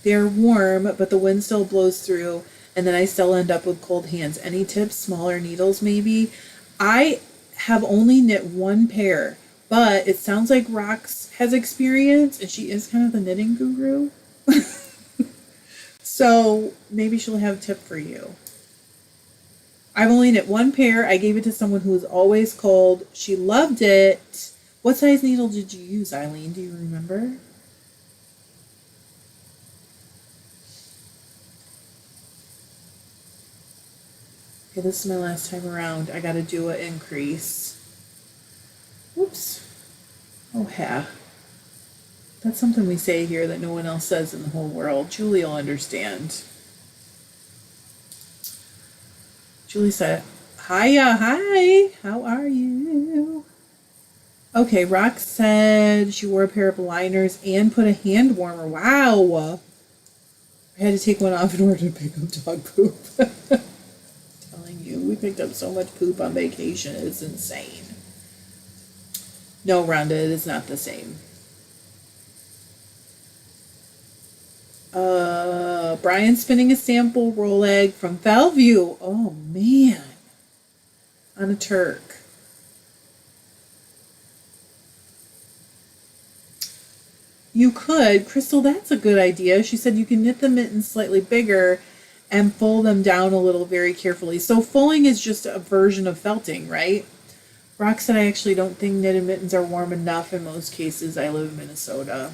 They are warm, but the wind still blows through, and then I still end up with cold hands. Any tips? Smaller needles, maybe? I have only knit one pair, but it sounds like Rox has experience, and she is kind of the knitting guru. So maybe she'll have a tip for you. I've only knit one pair. I gave it to someone who was always cold. She loved it. What size needle did you use, Eileen? Do you remember? Okay, this is my last time around. I gotta do an increase. Whoops. Oh, yeah. That's something we say here that no one else says in the whole world. Julie will understand. Julie said, Hiya, hi, how are you? Okay, Rox said she wore a pair of liners and put a hand warmer. Wow. I had to take one off in order to pick up dog poop. Telling you, we picked up so much poop on vacation. It's insane. No, Rhonda, it is not the same. Brian spinning a sample roll egg from Bellevue. Oh, man. On a Turk. You could. Crystal, that's a good idea. She said you can knit the mittens slightly bigger and fold them down a little very carefully. So fulling is just a version of felting, right? Rox said, I actually don't think knitted mittens are warm enough in most cases. I live in Minnesota.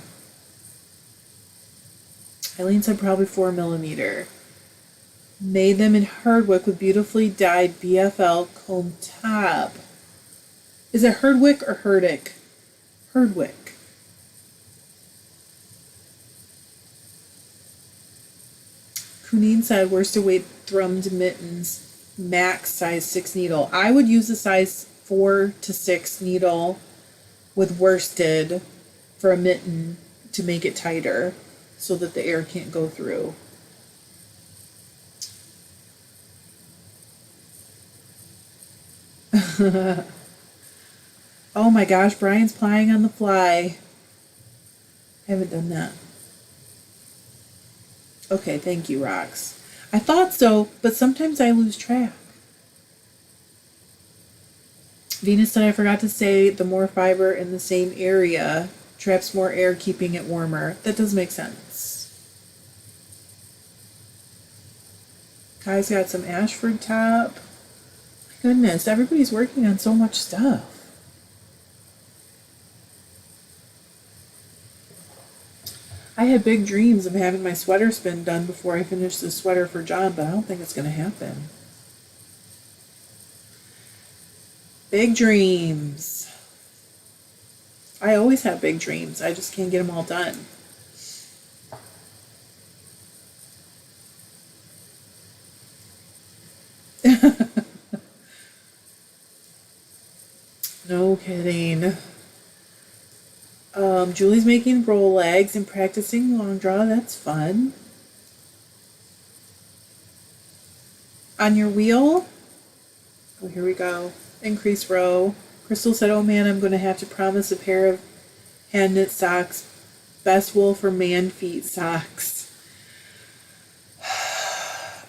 Eileen said probably 4mm. Made them in Herdwick with beautifully dyed BFL comb tab. Is it Herdwick or Herdick? Herdwick. Kunine said worsted weight thrummed mittens, max size 6 needle. I would use a size 4 to 6 needle with worsted for a mitten to make it tighter so that the air can't go through. Oh my gosh, Brian's plying on the fly. I haven't done that. Okay, thank you, Rox. I thought so, but sometimes I lose track. Venus said I forgot to say the more fiber in the same area traps more air, keeping it warmer. That does make sense. Kai's got some Ashford top. My goodness, everybody's working on so much stuff. I had big dreams of having my sweater spin done before I finish the sweater for John, but I don't think it's going to happen. Big dreams. I always have big dreams. I just can't get them all done. No kidding. Julie's making roll eggs and practicing long draw. That's fun. On your wheel. Oh, here we go. Increase row. Crystal said, oh man, I'm going to have to promise a pair of hand knit socks. Best wool for man feet socks.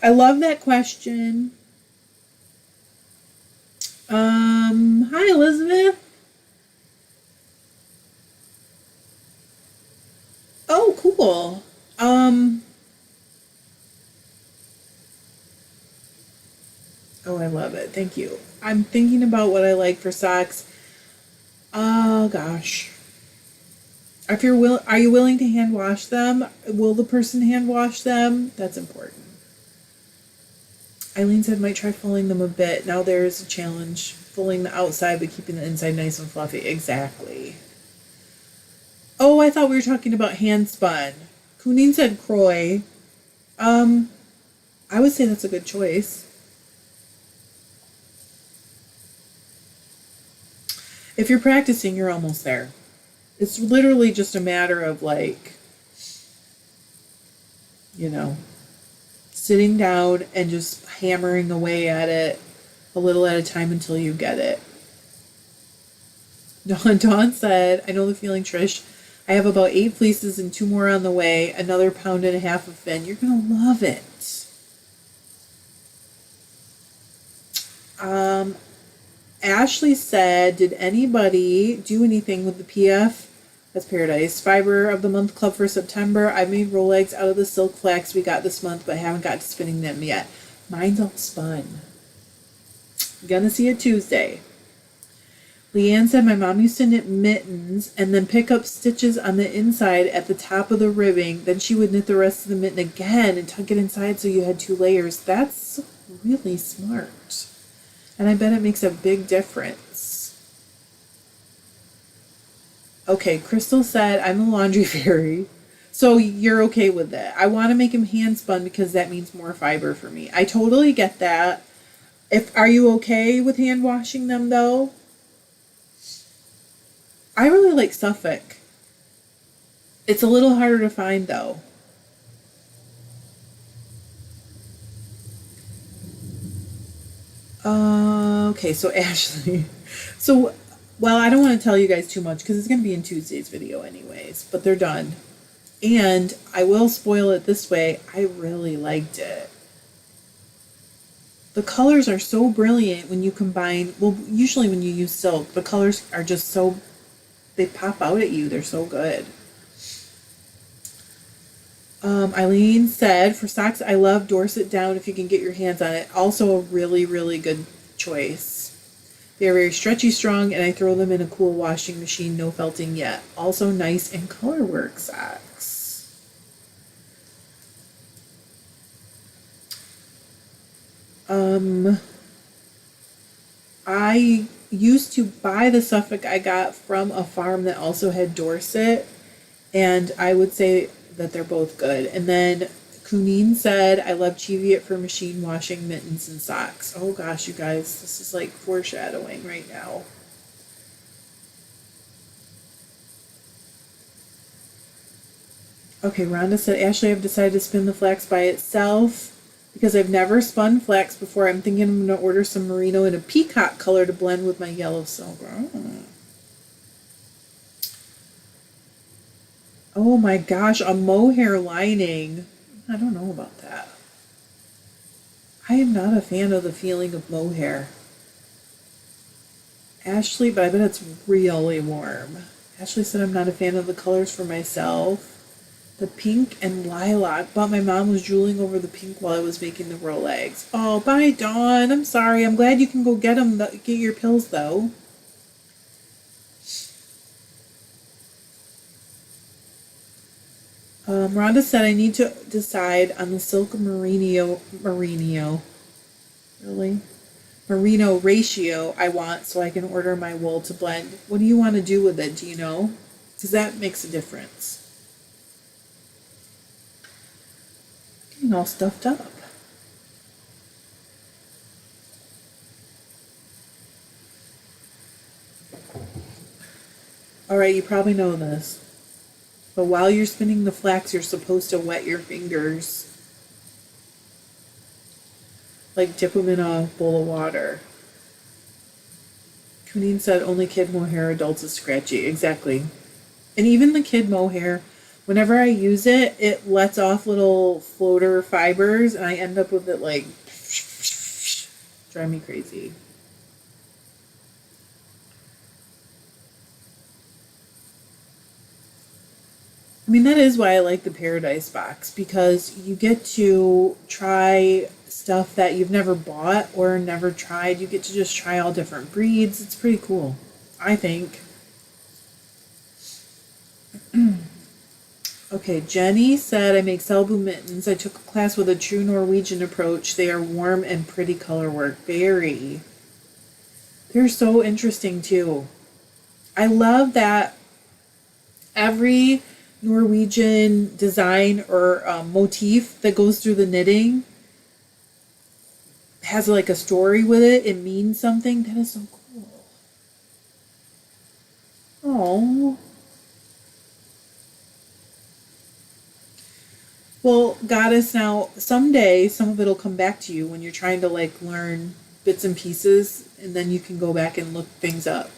I love that question. Hi, Elizabeth. Oh, cool. Oh, I love it. Thank you. I'm thinking about what I like for socks. Oh, gosh. If you're are you willing to hand wash them? Will the person hand wash them? That's important. Eileen said might try fulling them a bit. Now there is a challenge. Fulling the outside but keeping the inside nice and fluffy. Exactly. Oh, I thought we were talking about hand spun. Kunine said Croy. I would say that's a good choice. If you're practicing, you're almost there. It's literally just a matter of like, you know, sitting down and just hammering away at it a little at a time until you get it. Dawn said, I know the feeling, Trish. I have about 8 fleeces and 2 more on the way. Another pound and a half of fin. You're going to love it. Ashley said, did anybody do anything with the PF? That's Paradise. Fiber of the Month Club for September. I made roll eggs out of the silk flax we got this month, but haven't got to spinning them yet. Mine's all spun. Gonna see it Tuesday. Leanne said my mom used to knit mittens and then pick up stitches on the inside at the top of the ribbing. Then she would knit the rest of the mitten again and tuck it inside so you had 2 layers. That's really smart. And I bet it makes a big difference. Okay, Crystal said, I'm a laundry fairy. So you're okay with that. I want to make them hand spun because that means more fiber for me. I totally get that. Are you okay with hand washing them though? I really like Suffolk. It's a little harder to find though. Okay, so Ashley. So, well, I don't want to tell you guys too much because it's going to be in Tuesday's video anyways, but they're done. And I will spoil it this way. I really liked it. The colors are so brilliant when you combine, well, usually when you use silk, the colors are just so, they pop out at you. They're so good. Eileen said, for socks, I love Dorset Down if you can get your hands on it. Also a really, really good choice. They are very stretchy, strong, and I throw them in a cool washing machine. No felting yet. Also nice and colorwork socks. I used to buy the Suffolk I got from a farm that also had Dorset, and I would say that they're both good. And then Kuneen said, I love Cheviot for machine washing mittens and socks. Oh gosh, you guys, this is like foreshadowing right now. Okay, Rhonda said, Ashley, I've decided to spin the flax by itself because I've never spun flax before. I'm thinking I'm going to order some merino in a peacock color to blend with my yellow silk. Oh my gosh, a mohair lining. I don't know about that. I am not a fan of the feeling of mohair. Ashley, but I bet it's really warm. Ashley said I'm not a fan of the colors for myself. The pink and lilac, but my mom was drooling over the pink while I was making the roll eggs. Oh, bye, Dawn. I'm sorry. I'm glad you can go get them. Get your pills, though. Rhonda said I need to decide on the silk merino ratio I want so I can order my wool to blend. What do you want to do with it? Do you know? Because that makes a difference. Getting all stuffed up. Alright, you probably know this. But while you're spinning the flax, you're supposed to wet your fingers. Like dip them in a bowl of water. Kuneen said only kid mohair, adults is scratchy. Exactly. And even the kid mohair, whenever I use it, it lets off little floater fibers and I end up with it like drive me crazy. I mean, that is why I like the Paradise box, because you get to try stuff that you've never bought or never tried. You get to just try all different breeds. It's pretty cool, I think. Okay, Jenny said, I make Selbu mittens. I took a class with a true Norwegian approach. They are warm and pretty color work. Very. They're so interesting, too. I love that every Norwegian design or motif that goes through the knitting has like a story with it. It means something. That is so cool. Oh. Well, Goddess, now someday some of it'll come back to you when you're trying to like learn bits and pieces, and then you can go back and look things up.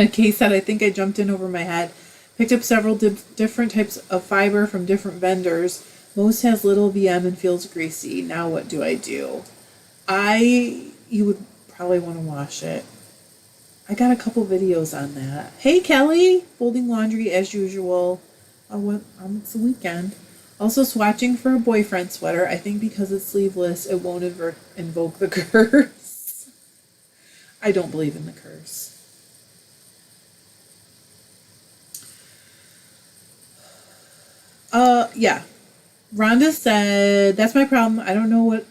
Kay said, I think I jumped in over my head. Picked up several different types of fiber from different vendors. Most has little VM and feels greasy. Now what do I do? You would probably want to wash it. I got a couple videos on that. Hey, Kelly! Folding laundry as usual. It's the weekend. Also swatching for a boyfriend sweater. I think because it's sleeveless, it won't invoke the curse. I don't believe in the curse. Yeah. Rhonda said, that's my problem. I don't know what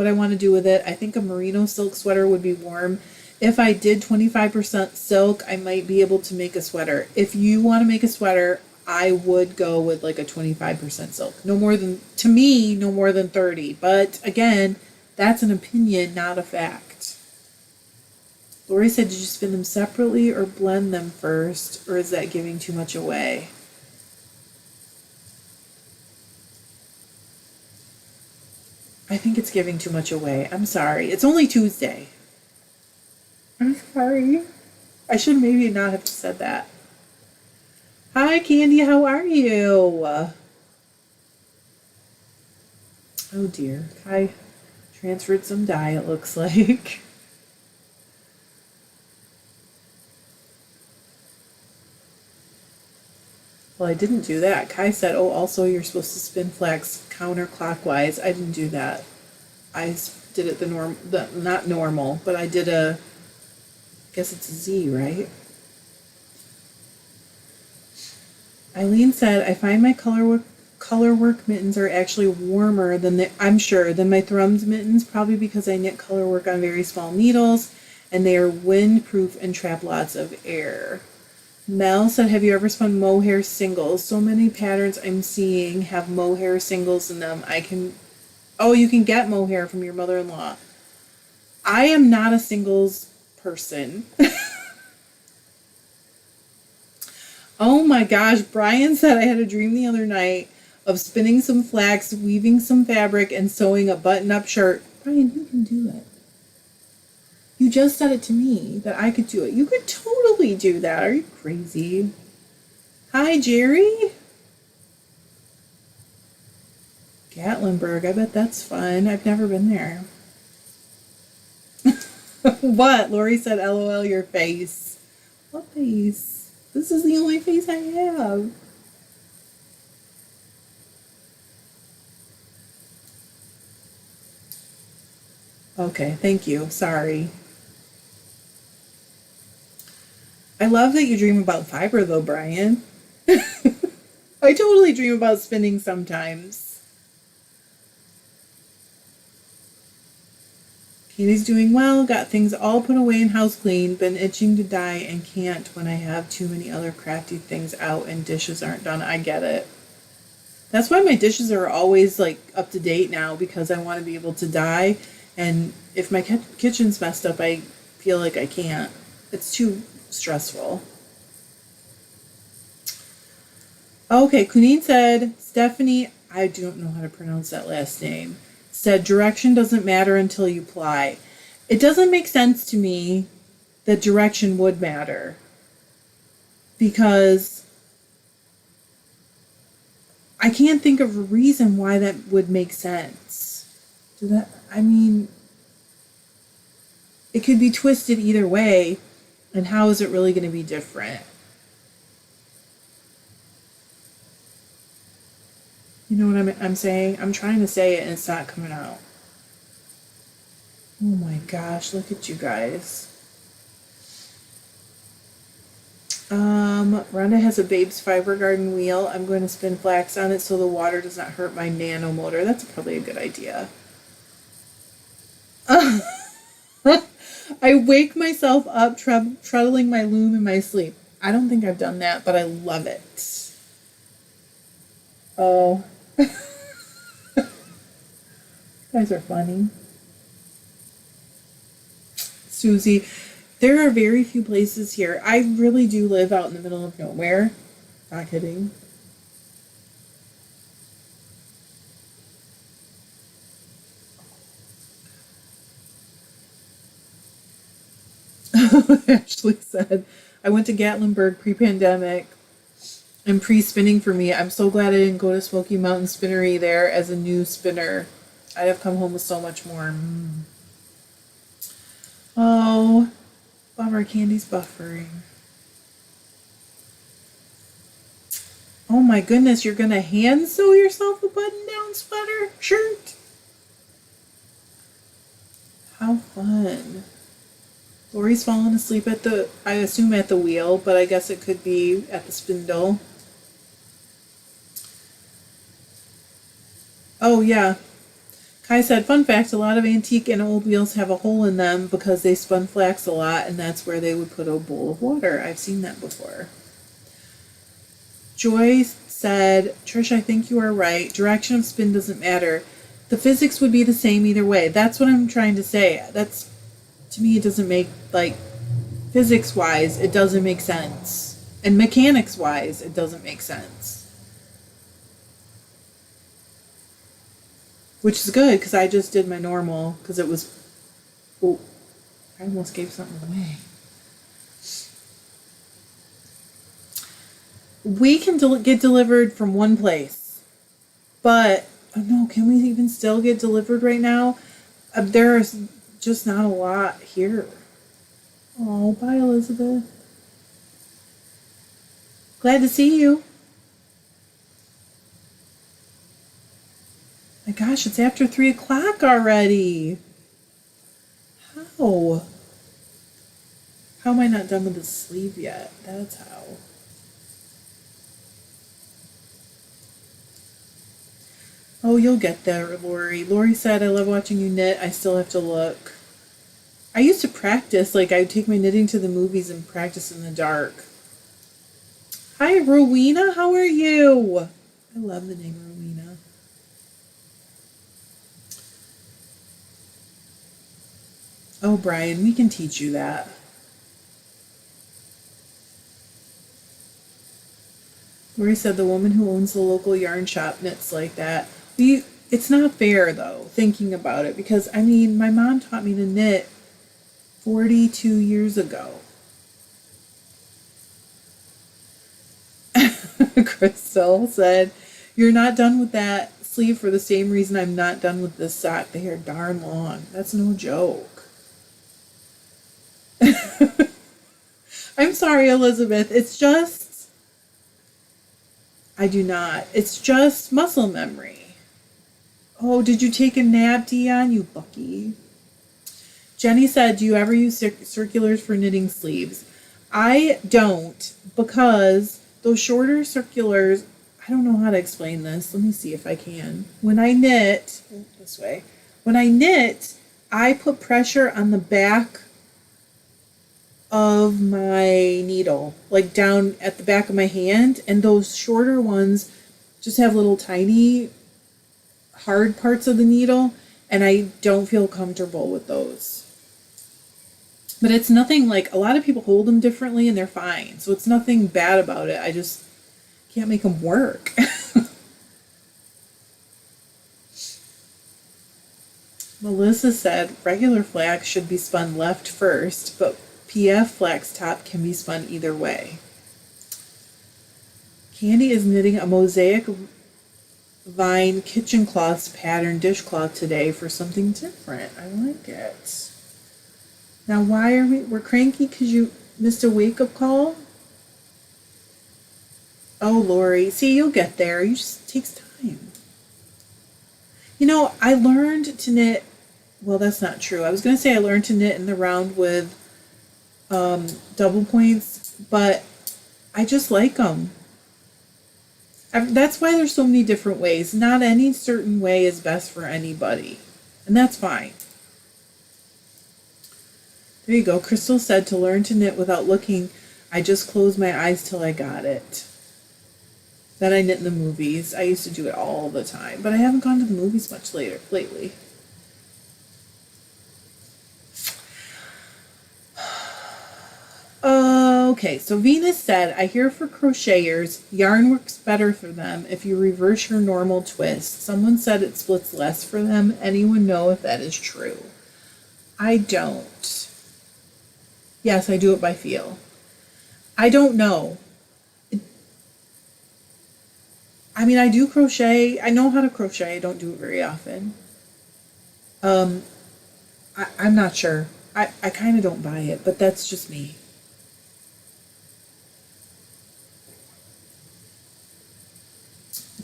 I want to do with it. I think a merino silk sweater would be warm. If I did 25% silk, I might be able to make a sweater. If you want to make a sweater, I would go with like a 25% silk. No more than 30. But again, that's an opinion, not a fact. Lori said, did you spin them separately or blend them first? Or is that giving too much away? I think it's giving too much away. I'm sorry. It's only Tuesday. I'm sorry. I should maybe not have said that. Hi, Candy. How are you? Oh, dear. Kai transferred some dye, it looks like. Well, I didn't do that. Kai said, oh, also you're supposed to spin flax counterclockwise. I didn't do that. I did it not normal, but I did I guess it's a Z, right? Eileen said, I find my color work mittens are actually warmer than than my thrummed mittens, probably because I knit color work on very small needles, and they are windproof and trap lots of air. Mel said, have you ever spun mohair singles? So many patterns I'm seeing have mohair singles in them. You can get mohair from your mother-in-law. I am not a singles person. Oh my gosh, Brian said, I had a dream the other night of spinning some flax, weaving some fabric, and sewing a button-up shirt. Brian, you can do it. You just said it to me that I could do it. You could totally do that. Are you crazy? Hi, Jerry. Gatlinburg. I bet that's fun. I've never been there. What? Lori said, LOL, your face. What face? This is the only face I have. Okay, thank you. Sorry. I love that you dream about fiber, though, Brian. I totally dream about spinning sometimes. Katie's doing well, got things all put away and house clean, been itching to dye and can't when I have too many other crafty things out and dishes aren't done. I get it. That's why my dishes are always like up to date now, because I want to be able to dye, and if my kitchen's messed up, I feel like I can't. It's too stressful. Okay, Kuneen said, Stephanie, I don't know how to pronounce that last name, said direction doesn't matter until you ply. It doesn't make sense to me that direction would matter, because I can't think of a reason why that would make sense. It could be twisted either way, and how is it really going to be different? You know what I'm saying? I'm trying to say it and it's not coming out. Oh my gosh, look at you guys. Rhonda has a Babe's Fiber Garden wheel. I'm going to spin flax on it so the water does not hurt my nano motor. That's probably a good idea. I wake myself up treadling my loom in my sleep. I don't think I've done that, but I love it. Oh. You guys are funny. Susie, there are very few places here. I really do live out in the middle of nowhere. Not kidding. Ashley said, I went to Gatlinburg pre-pandemic and pre-spinning for me. I'm so glad I didn't go to Smoky Mountain Spinnery there as a new spinner. I'd have come home with so much more. Oh, bummer, Candy's buffering. Oh my goodness, you're gonna hand sew yourself a button-down sweater shirt? How fun. Lori's fallen asleep at I assume at the wheel, but I guess it could be at the spindle. Oh yeah. Kai said, fun fact, a lot of antique and old wheels have a hole in them because they spun flax a lot, and that's where they would put a bowl of water. I've seen that before. Joy said, Trish, I think you are right. Direction of spin doesn't matter. The physics would be the same either way. That's what I'm trying to say. That's, to me, it doesn't make, like, physics-wise, it doesn't make sense. And mechanics-wise, it doesn't make sense. Which is good, because I just did my normal, because it was... Oh, I almost gave something away. We can get delivered from one place. But, oh no, can we even still get delivered right now? There's just not a lot here. Oh, bye, Elizabeth. Glad to see you. My gosh, it's after 3 o'clock already. How? How am I not done with the sleeve yet? That's how. Oh, you'll get there, Lori. Lori said, I love watching you knit. I still have to look. I used to practice. Like, I'd take my knitting to the movies and practice in the dark. Hi, Rowena. How are you? I love the name Rowena. Oh, Brian, we can teach you that. Lori said the woman who owns the local yarn shop knits like that. It's not fair, though, thinking about it, because, I mean, my mom taught me to knit 42 years ago. Crystal said, you're not done with that sleeve for the same reason I'm not done with this sock. They are darn long. That's no joke. I'm sorry, Elizabeth. It's just... I do not. It's just muscle memory. Oh, did you take a nap, Dion? You lucky. Jenny said, do you ever use circulars for knitting sleeves? I don't, because those shorter circulars, I don't know how to explain this. Let me see if I can. When I knit, this way. When I knit, I put pressure on the back of my needle, like down at the back of my hand, and those shorter ones just have little tiny hard parts of the needle, and I don't feel comfortable with those. But it's nothing, like, a lot of people hold them differently and they're fine, so it's nothing bad about it. I just can't make them work. Melissa said regular flax should be spun left first, but PF flax top can be spun either way. Candy is knitting a mosaic vine kitchen cloths pattern dishcloth today for something different. I like it. Now why are we're cranky because you missed a wake-up call? Oh, Lori. See, you'll get there. It just takes time. You know, I learned to knit, well, that's not true. I was going to say I learned to knit in the round with double points, but I just like them. That's why there's so many different ways. Not any certain way is best for anybody. And that's fine. There you go. Crystal said to learn to knit without looking, I just closed my eyes till I got it. Then I knit in the movies. I used to do it all the time. But I haven't gone to the movies much lately. Okay, so Venus said, I hear for crocheters, yarn works better for them if you reverse your normal twist. Someone said it splits less for them. Anyone know if that is true? I don't. Yes, I do it by feel. I don't know. I mean, I do crochet. I know how to crochet. I don't do it very often. Um, I'm not sure. I kind of don't buy it, but that's just me.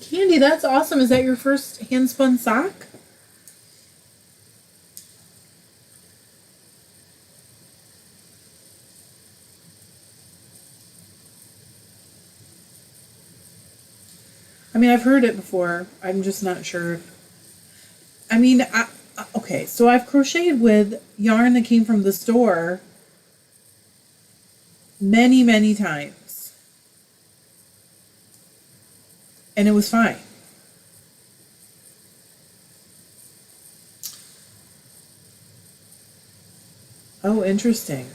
Candy, that's awesome. Is that your first hand spun sock? I mean, I've heard it before. I'm just not sure. I mean, okay, so I've crocheted with yarn that came from the store many, many times, and it was fine. Oh, interesting.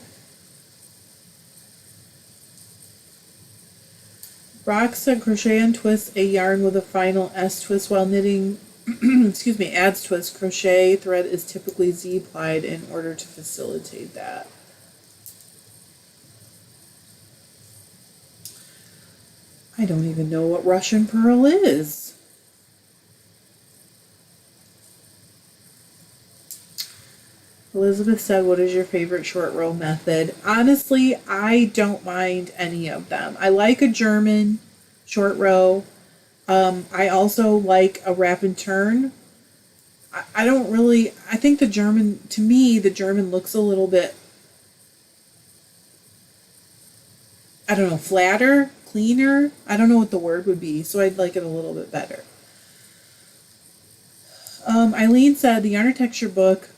Rock said crochet and twist a yarn with a final S twist while knitting, excuse me, adds twist. Crochet thread is typically Z plied in order to facilitate that. I don't even know what Russian purl is. Elizabeth said, what is your favorite short row method? Honestly, I don't mind any of them. I like a German short row. I also like a wrap and turn. I don't really, I think the German, to me, the German looks a little bit, I don't know, flatter, cleaner. I don't know what the word would be, so I'd like it a little bit better. Eileen said the Yarn Texture book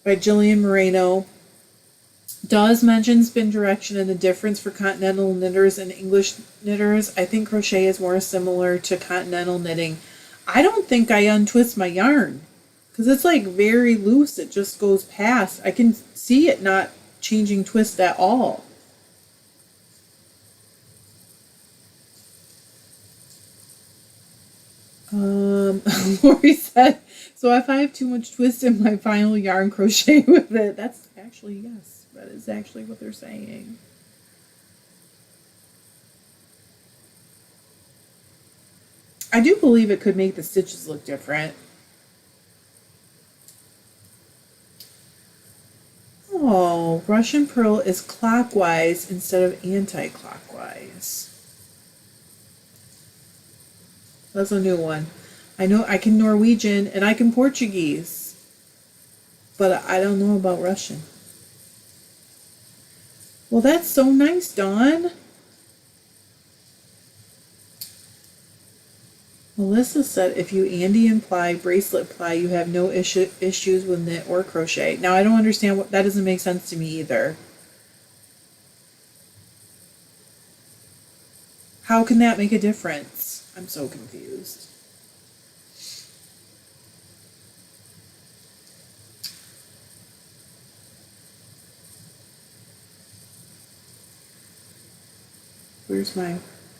by Jillian Moreno does mention spin direction and the difference for continental knitters and English knitters. I think crochet is more similar to continental knitting. I don't think I untwist my yarn because it's like very loose. It just goes past. I can see it not changing twist at all. Lori said, so if I have too much twist in my final yarn, crochet with it. That's actually, yes, that is actually what they're saying. I do believe it could make the stitches look different. Oh, Russian purl is clockwise instead of anti-clockwise. That's a new one. I know I can Norwegian and I can Portuguese, but I don't know about Russian. Well, that's so nice, Dawn. Melissa said if you Andean ply, bracelet ply, you have no issues with knit or crochet. Now, I don't understand what that doesn't make sense to me either. How can that make a difference? I'm so confused. Where's my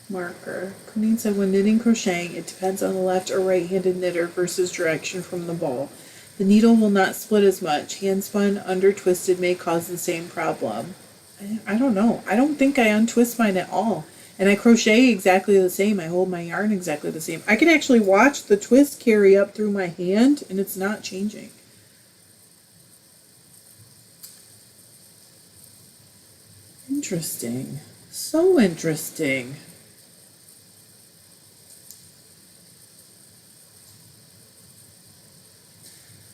marker? Colleen said when knitting crocheting, it depends on the left or right-handed knitter versus direction from the ball. The needle will not split as much. Hand spun, under twisted may cause the same problem. I don't know. I don't think I untwist mine at all. And I crochet exactly the same. I hold my yarn exactly the same. I can actually watch the twist carry up through my hand and it's not changing. Interesting. So interesting.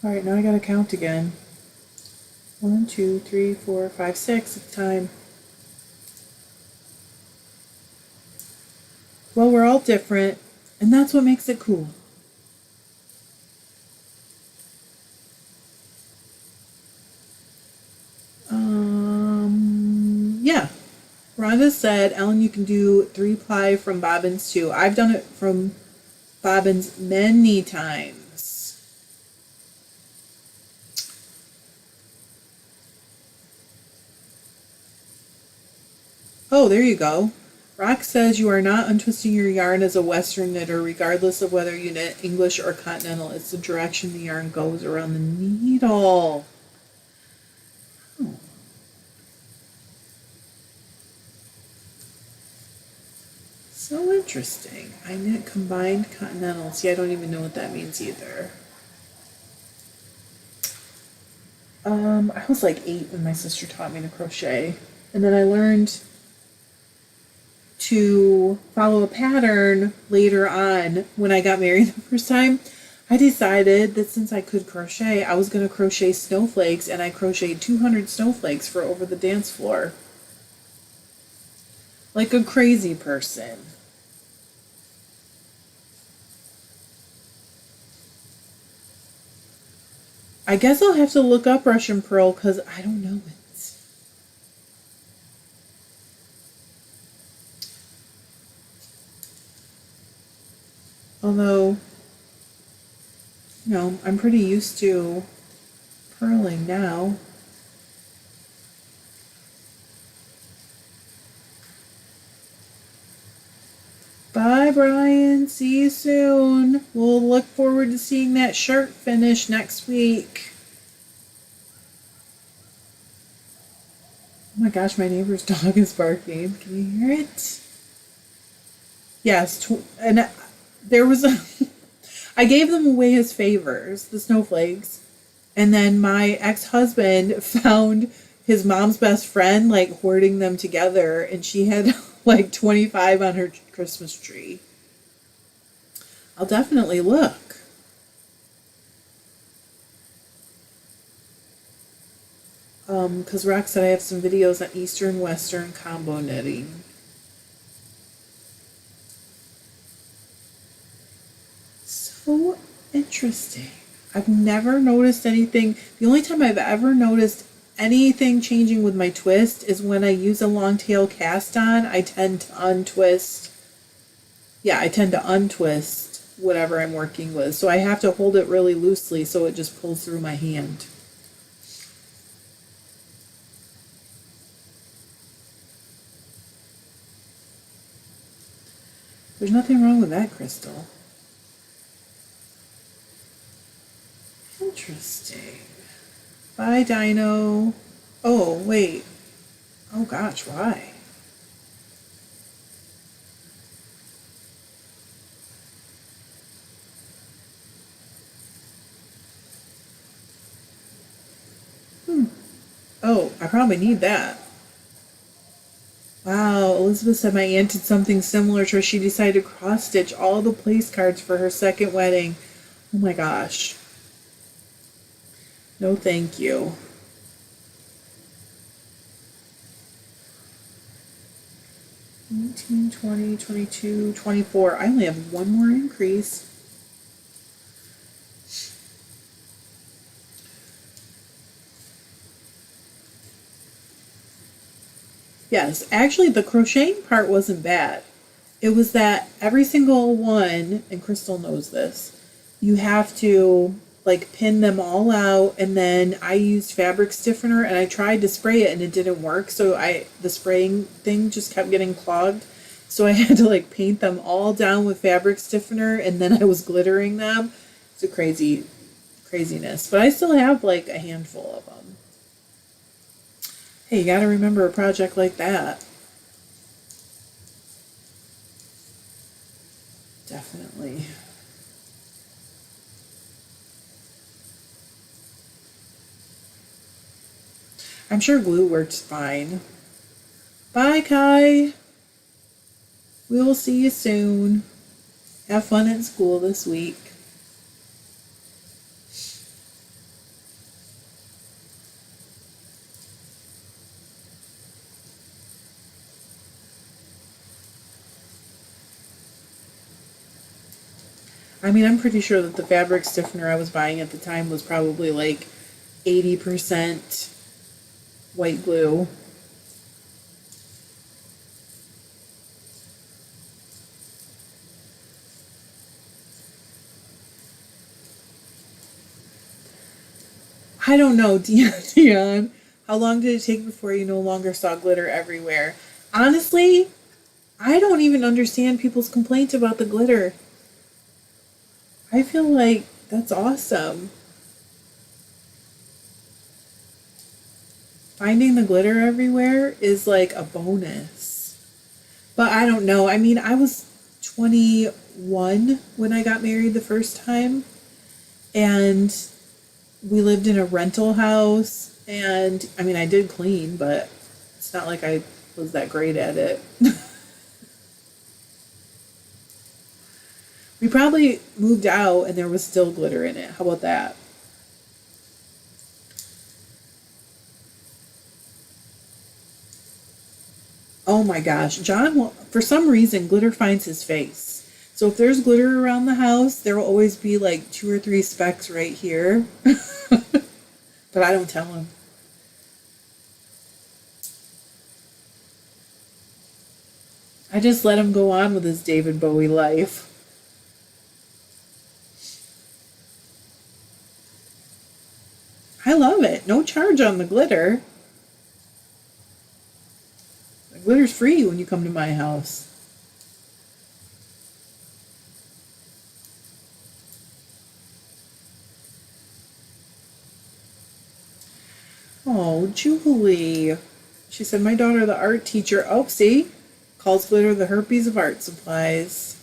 Alright, now I gotta count again. 1, 2, 3, 4, 5, 6 at the time. Well, we're all different, and that's what makes it cool. Yeah. Rhonda said, Ellen, you can do 3-ply from bobbins too. I've done it from bobbins many times. Oh, there you go. Rock says you are not untwisting your yarn as a Western knitter, regardless of whether you knit English or continental. It's the direction the yarn goes around the needle. Oh. So interesting. I knit combined continental. See, I don't even know what that means either. I was like 8 when my sister taught me to crochet. And then I learned to follow a pattern later on when I got married the first time. I decided that since I could crochet, I was going to crochet snowflakes, and I crocheted 200 snowflakes for over the dance floor. Like a crazy person. I guess I'll have to look up Russian Pearl because I don't know it. Although, I'm pretty used to purling now. Bye, Brian. See you soon. We'll look forward to seeing that shirt finish next week. Oh my gosh, my neighbor's dog is barking. Can you hear it? Yes, and there was a... I gave them away as favors, the snowflakes. And then my ex-husband found his mom's best friend, like, hoarding them together. And she had, like, 25 on her Christmas tree. I'll definitely look. Because Rox said I have some videos on Eastern Western combo knitting. So interesting. I've never noticed anything. The only time I've ever noticed anything changing with my twist is when I use a long tail cast on. I tend to untwist. Yeah, I tend to untwist whatever I'm working with. So I have to hold it really loosely so it just pulls through my hand. There's nothing wrong with that, Crystal. Interesting. Bye, Dino. Oh, wait. Oh, gosh, why? Oh, I probably need that. Wow, Elizabeth said my aunt did something similar to her. She decided to cross-stitch all the place cards for her second wedding. Oh my gosh. No, thank you. 19, 20, 22, 24. I only have one more increase. Yes, actually the crocheting part wasn't bad. It was that every single one, and Crystal knows this, you have to like pin them all out, and then I used fabric stiffener and I tried to spray it and it didn't work, so the spraying thing just kept getting clogged. So I had to like paint them all down with fabric stiffener, and then I was glittering them. It's a craziness. But I still have like a handful of them. Hey, you gotta remember a project like that. Definitely. I'm sure glue works fine. Bye, Kai. We will see you soon. Have fun at school this week. I mean, I'm pretty sure that the fabric stiffener I was buying at the time was probably like 80% white glue. I don't know, Dion. How long did it take before you no longer saw glitter everywhere? Honestly, I don't even understand people's complaints about the glitter. I feel like that's awesome. Finding the glitter everywhere is like a bonus. But I don't know. I mean, I was 21 when I got married the first time, and we lived in a rental house, and I mean, I did clean, but it's not like I was that great at it. We probably moved out and there was still glitter in it. How about that? Oh my gosh. John, for some reason, glitter finds his face. So if there's glitter around the house, there will always be like 2 or 3 specks right here. But I don't tell him. I just let him go on with his David Bowie life. I love it. No charge on the glitter. The glitter's free when you come to my house. Oh, Julie. She said, my daughter, the art teacher, oh, see, calls glitter the herpes of art supplies.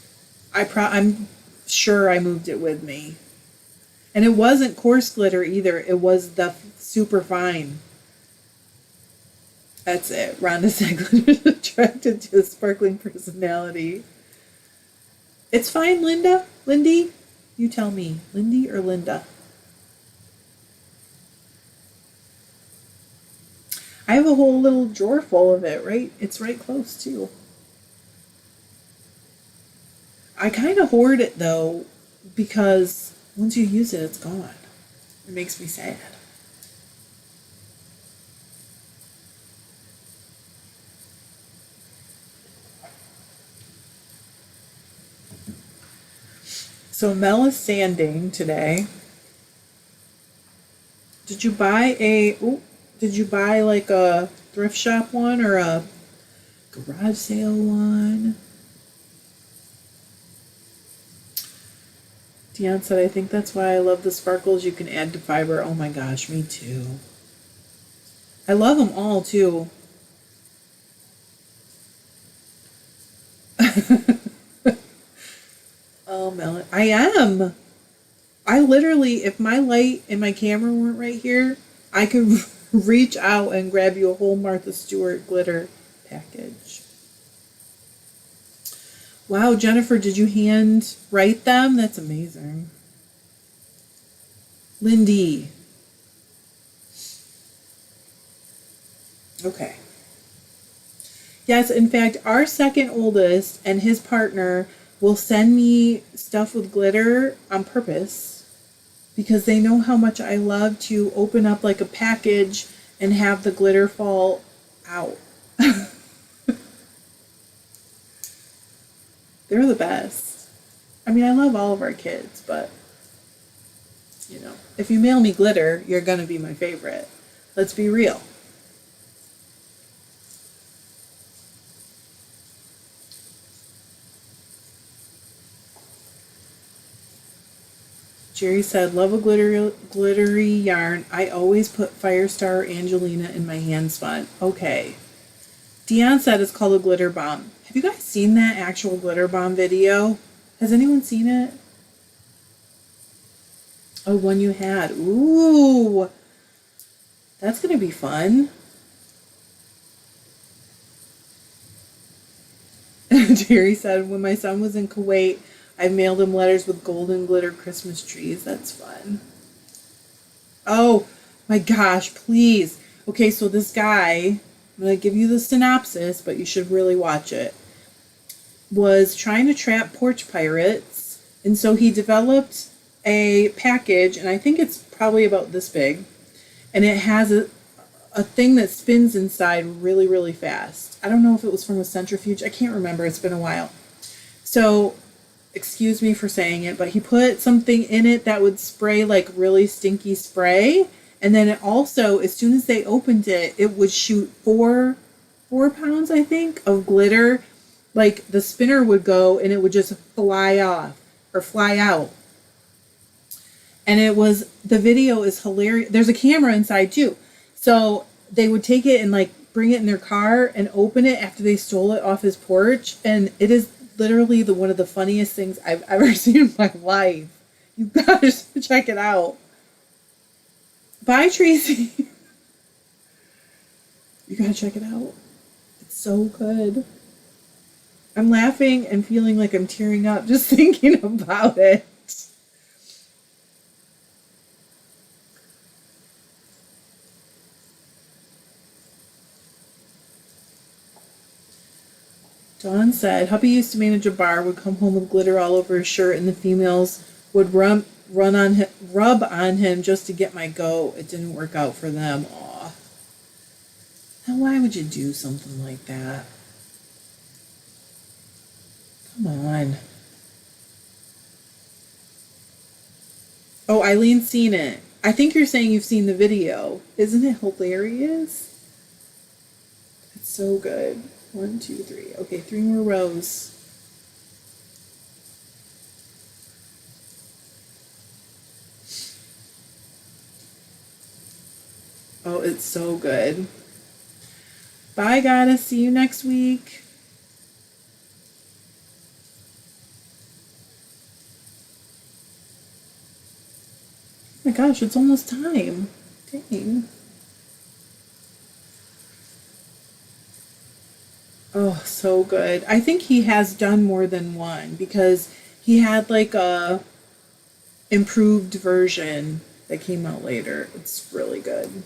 I'm sure I moved it with me. And it wasn't coarse glitter either. It was the super fine. That's it. Rhonda said glitter is attracted to a sparkling personality. It's fine, Linda. Lindy? You tell me. Lindy or Linda? I have a whole little drawer full of it, right? It's right close, too. I kind of hoard it, though, because once you use it, it's gone. It makes me sad. So Mel is sanding today. Did you buy like a thrift shop one or a garage sale one? Dion said, I think that's why I love the sparkles you can add to fiber. Oh my gosh, me too. I love them all too. Oh, Melon. I am. I literally, if my light and my camera weren't right here, I could reach out and grab you a whole Martha Stewart glitter package. Wow, Jennifer, did you hand write them? That's amazing. Lindy. Okay. Yes, in fact, our second oldest and his partner will send me stuff with glitter on purpose because they know how much I love to open up like a package and have the glitter fall out. They're the best. I mean, I love all of our kids, but, you know, if you mail me glitter, you're going to be my favorite. Let's be real. Jerry said, love a glittery yarn. I always put Firestar Angelina in my hand spun. Okay. Dion said it's called a glitter bomb. Have you guys seen that actual glitter bomb video? Has anyone seen it? Oh, one you had. Ooh. That's going to be fun. Jerry said, when my son was in Kuwait, I mailed him letters with golden glitter Christmas trees. That's fun. Oh, my gosh, please. Okay, so this guy, I'm going to give you the synopsis, but you should really watch it, was trying to trap porch pirates. And so he developed a package, and I think it's probably about this big. And it has a thing that spins inside really, really fast. I don't know if it was from a centrifuge. I can't remember. It's been a while. So, excuse me for saying it, but he put something in it that would spray like really stinky spray. And then it also, as soon as they opened it, it would shoot 4 pounds, I think, of glitter. Like the spinner would go and it would just fly off or fly out. And the video is hilarious. There's a camera inside too. So they would take it and like bring it in their car and open it after they stole it off his porch, and it is literally one of the funniest things I've ever seen in my life. You gotta check it out. Bye, Tracy. You gotta check it out. It's so good. I'm laughing and feeling like I'm tearing up just thinking about it. Dawn said, hubby used to manage a bar, would come home with glitter all over his shirt, and the females would rub on him just to get my goat. It didn't work out for them. Aw. Now why would you do something like that? Come on. Oh, Eileen's seen it. I think you're saying you've seen the video. Isn't it hilarious? It's so good. 1, 2, 3. Okay, 3 more rows. Oh, it's so good. Bye, goddess. See you next week. Oh my gosh, it's almost time. Dang. Oh, so good. I think he has done more than one because he had like a improved version that came out later. It's really good.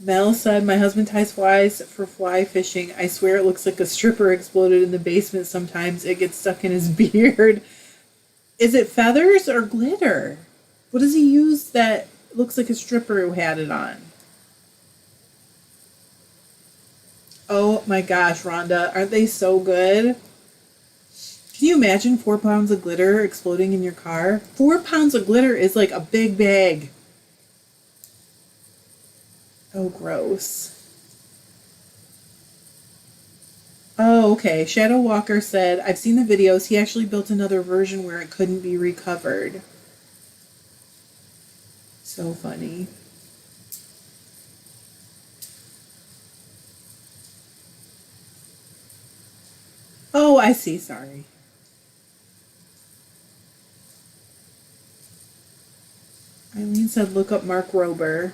Mel said, my husband ties flies for fly fishing. I swear it looks like a stripper exploded in the basement sometimes. It gets stuck in his beard. Is it feathers or glitter? What does he use that looks like a stripper who had it on? Oh my gosh, Rhonda, aren't they so good? Can you imagine 4 pounds of glitter exploding in your car? 4 pounds of glitter is like a big bag. Oh, gross. Oh, okay. Shadow Walker said, I've seen the videos. He actually built another version where it couldn't be recovered. So funny. Oh, I see. Sorry. Eileen said, look up Mark Rober.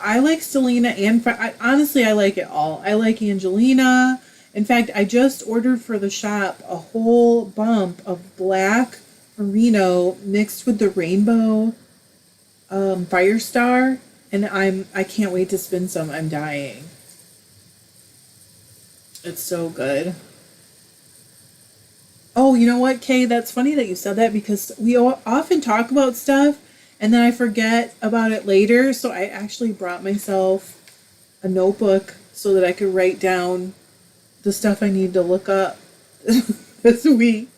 I like Selena and honestly, I like it all. I like Angelina. In fact, I just ordered for the shop a whole bump of black merino mixed with the rainbow Firestar, and I can't wait to spin some. I'm dying. It's so good. Oh, you know what, Kay? That's funny that you said that because we often talk about stuff and then I forget about it later. So I actually brought myself a notebook so that I could write down the stuff I need to look up this week.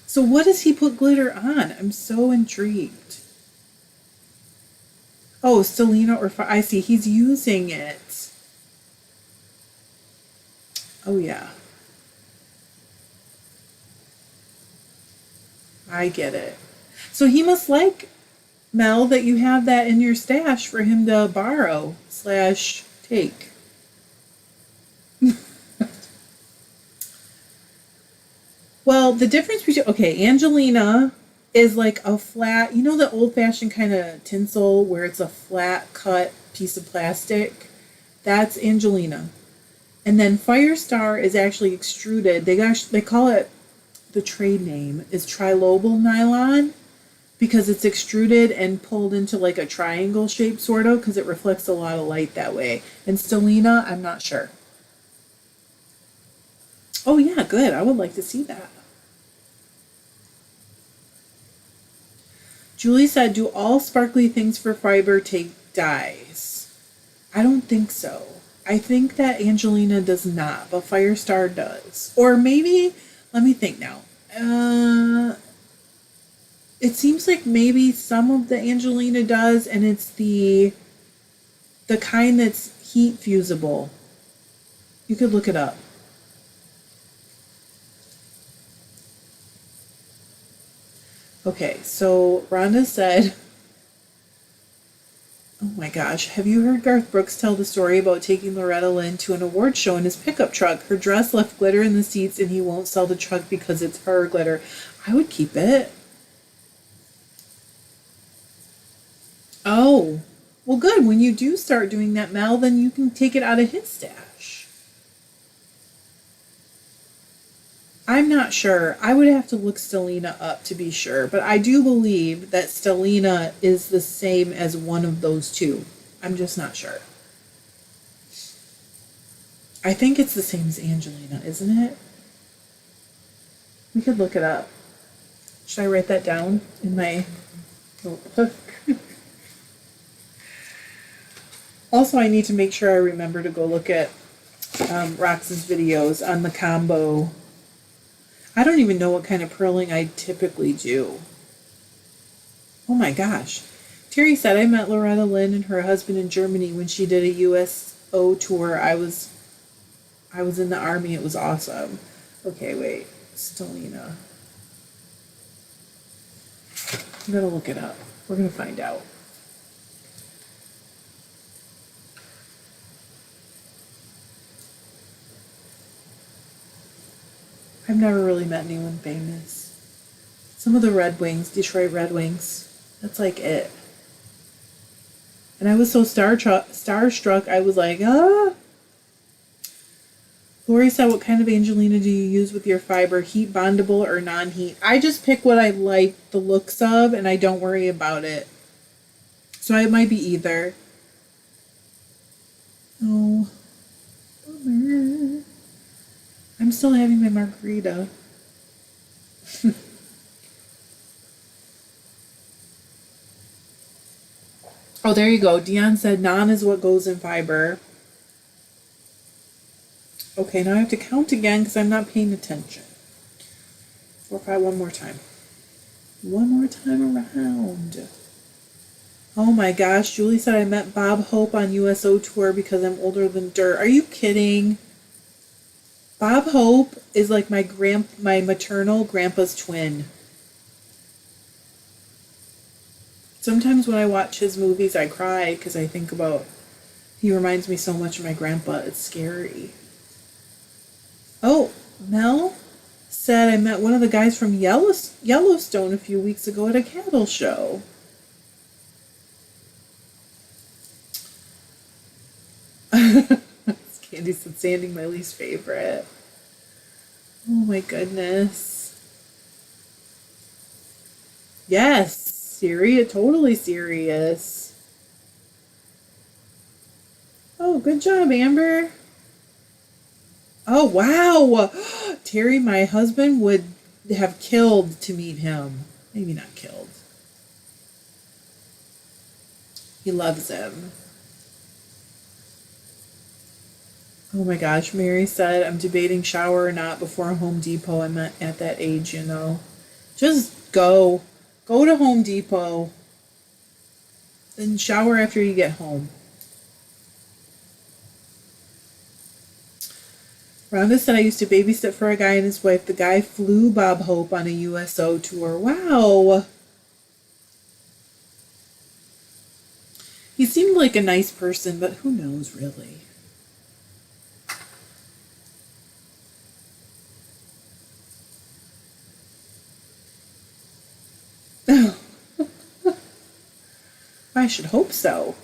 So what does he put glitter on? I'm so intrigued. Oh, Selena or I see. He's using it. Oh, yeah. I get it. So he must like, Mel, that you have that in your stash for him to borrow / take. Well, the difference between, okay, Angelina is like a flat, you know, the old fashioned kind of tinsel where it's a flat cut piece of plastic? That's Angelina. And then Firestar is actually extruded. They call it, the trade name is trilobal nylon because it's extruded and pulled into like a triangle shape sort of because it reflects a lot of light that way. And Stelina, I'm not sure. Oh yeah, good. I would like to see that. Julie said, do all sparkly things for fiber take dyes? I don't think so. I think that Angelina does not, but Firestar does. Or maybe, let me think now. It seems like maybe some of the Angelina does, and it's the kind that's heat fusible. You could look it up. Okay, so Rhonda said, oh my gosh, have you heard Garth Brooks tell the story about taking Loretta Lynn to an award show in his pickup truck? Her dress left glitter in the seats and he won't sell the truck because it's her glitter. I would keep it. Oh, well good. When you do start doing that, Mel, then you can take it out of his stash. I'm not sure. I would have to look Stellina up to be sure, but I do believe that Stellina is the same as one of those two. I'm just not sure. I think it's the same as Angelina, isn't it? We could look it up. Should I write that down in my notebook? Also, I need to make sure I remember to go look at Rox's videos on the combo. I don't even know what kind of purling I typically do. Oh my gosh. Terry said, I met Loretta Lynn and her husband in Germany when she did a USO tour. I was in the army. It was awesome. Okay, wait. Stellina. I'm going to look it up. We're going to find out. I've never really met anyone famous. Some of the Red Wings, Detroit Red Wings, that's like it. And I was so starstruck, I was like, ah. Lori said, what kind of Angelina do you use with your fiber? Heat bondable or non-heat? I just pick what I like the looks of, and I don't worry about it. So it might be either. Oh, bummer. I'm still having my margarita. Oh, there you go. Dion said non is what goes in fiber. Okay, now I have to count again because I'm not paying attention. 4, 5, one more time. One more time around. Oh my gosh, Julie said I met Bob Hope on USO tour because I'm older than dirt. Are you kidding? Bob Hope is like my maternal grandpa's twin. Sometimes when I watch his movies, I cry because I think about, he reminds me so much of my grandpa. It's scary. Oh, Mel said I met one of the guys from Yellowstone a few weeks ago at a cattle show. Candy said sanding my least favorite. Oh my goodness. Yes, totally serious. Oh, good job, Amber. Oh, wow. Terry, my husband, would have killed to meet him. Maybe not killed. He loves him. Oh my gosh, Mary said, I'm debating shower or not before Home Depot. I'm at that age, you know. Just go. Go to Home Depot. Then shower after you get home. Rhonda said, I used to babysit for a guy and his wife. The guy flew Bob Hope on a USO tour. Wow. He seemed like a nice person, but who knows, really? I should hope so.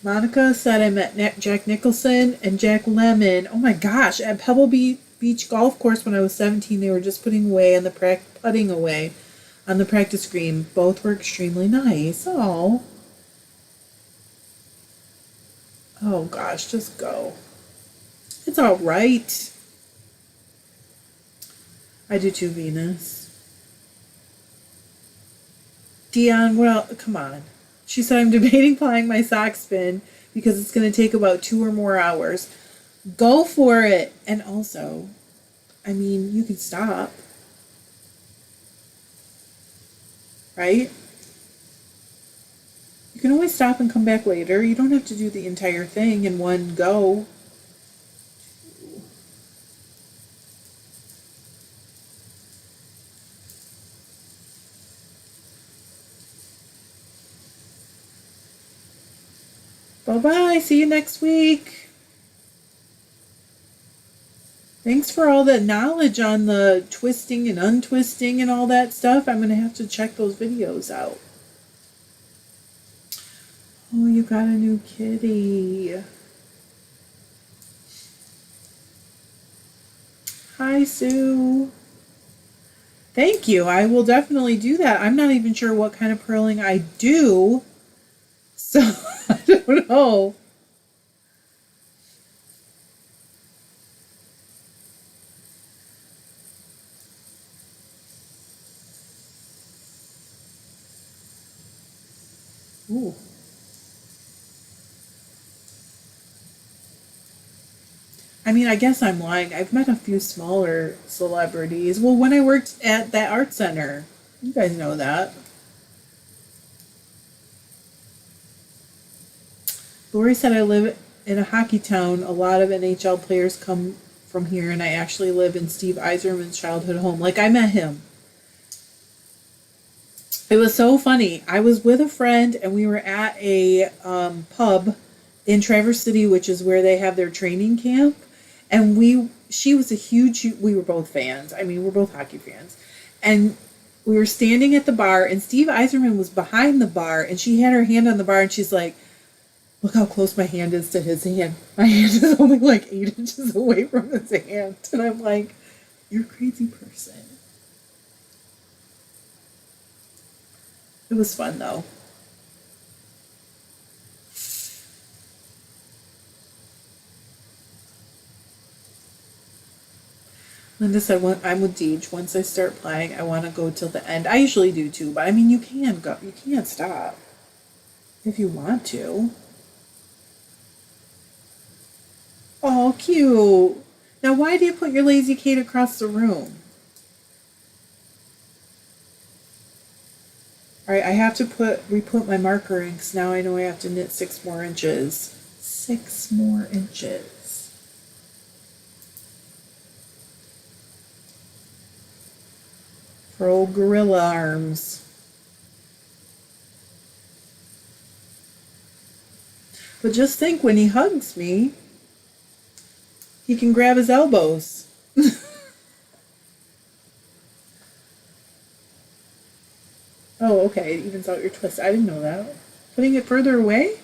Monica said I met Jack Nicholson and Jack Lemmon. Oh my gosh, at Pebble Beach Golf Course when I was 17. They were just putting away on the practice green. Both were extremely nice. Oh gosh, just go. It's all right. I do too, Venus. Dion, well, come on. She said, I'm debating plying my sock spin because it's going to take about 2 or more hours. Go for it. And also, I mean, you can stop. Right? You can always stop and come back later. You don't have to do the entire thing in one go. Bye-bye. See you next week. Thanks for all the knowledge on the twisting and untwisting and all that stuff. I'm going to have to check those videos out. Oh, you got a new kitty. Hi, Sue. Thank you. I will definitely do that. I'm not even sure what kind of purling I do. So, I don't know. Ooh. I mean, I guess I'm lying. I've met a few smaller celebrities. Well, when I worked at that art center, you guys know that. Lori said I live in a hockey town. A lot of NHL players come from here, and I actually live in Steve Eiserman's childhood home. Like, I met him. It was so funny. I was with a friend, and we were at a pub in Traverse City, which is where they have their training camp. And she was a huge, we were both fans. I mean, we're both hockey fans. And we were standing at the bar, and Steve Eiserman was behind the bar, and she had her hand on the bar, and she's like, look how close my hand is to his hand. My hand is only like 8 inches away from his hand. And I'm like, you're a crazy person. It was fun, though. Linda said, I'm with Deej. Once I start playing, I want to go till the end. I usually do too, but I mean, you can go. You can't stop if you want to. Oh, cute. Now, why do you put your lazy Kate across the room? All right, I have to re-put my marker in because now I know I have to knit 6 more inches. 6 more inches. For old gorilla arms. But just think, when he hugs me, he can grab his elbows. Oh, okay, it evens out your twist. I didn't know that. Putting it further away?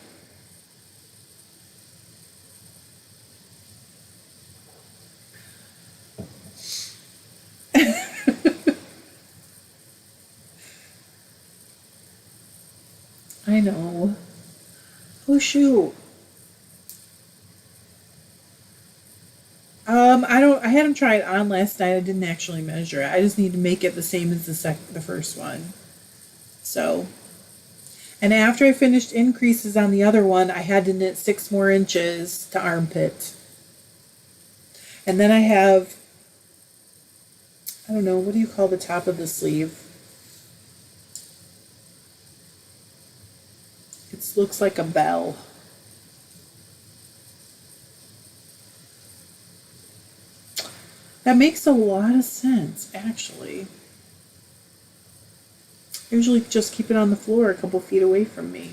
I know. Oh, shoot. I had him try it on last night. I didn't actually measure it. I just need to make it the same as the first one. So, and after I finished increases on the other one, I had to knit 6 more inches to armpit. And then I have, I don't know, what do you call the top of the sleeve? It looks like a bell. That makes a lot of sense, actually. I usually just keep it on the floor a couple feet away from me.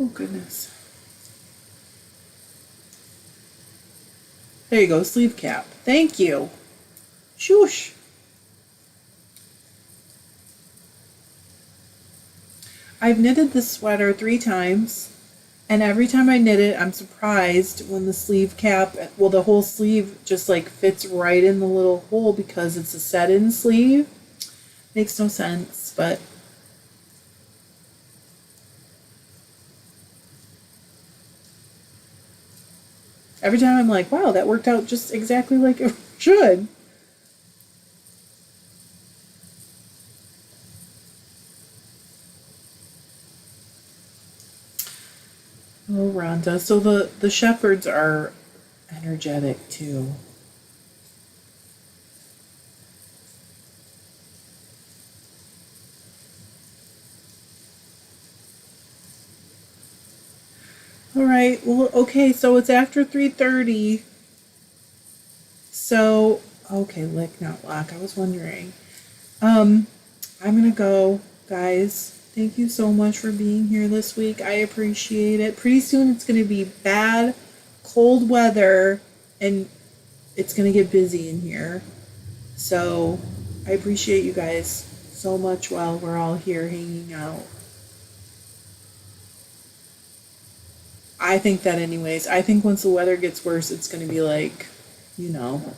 Oh, goodness. There you go, sleeve cap. Thank you. Shoosh. I've knitted this sweater 3 times. And every time I knit it, I'm surprised when the sleeve cap, well, the whole sleeve just like fits right in the little hole because it's a set-in sleeve. Makes no sense, but Every time I'm like, wow, that worked out just exactly like it should. Oh, Rhonda. So the shepherds are energetic too. All right. Well, okay. So it's after 3:30. So okay, lick not lock. I was wondering. Um, I'm gonna go, guys. Thank you so much for being here this week. I appreciate it. Pretty soon it's gonna be bad, cold weather, and it's gonna get busy in here. So I appreciate you guys so much while we're all here hanging out. I think that anyways. I think once the weather gets worse, it's gonna be like, you know.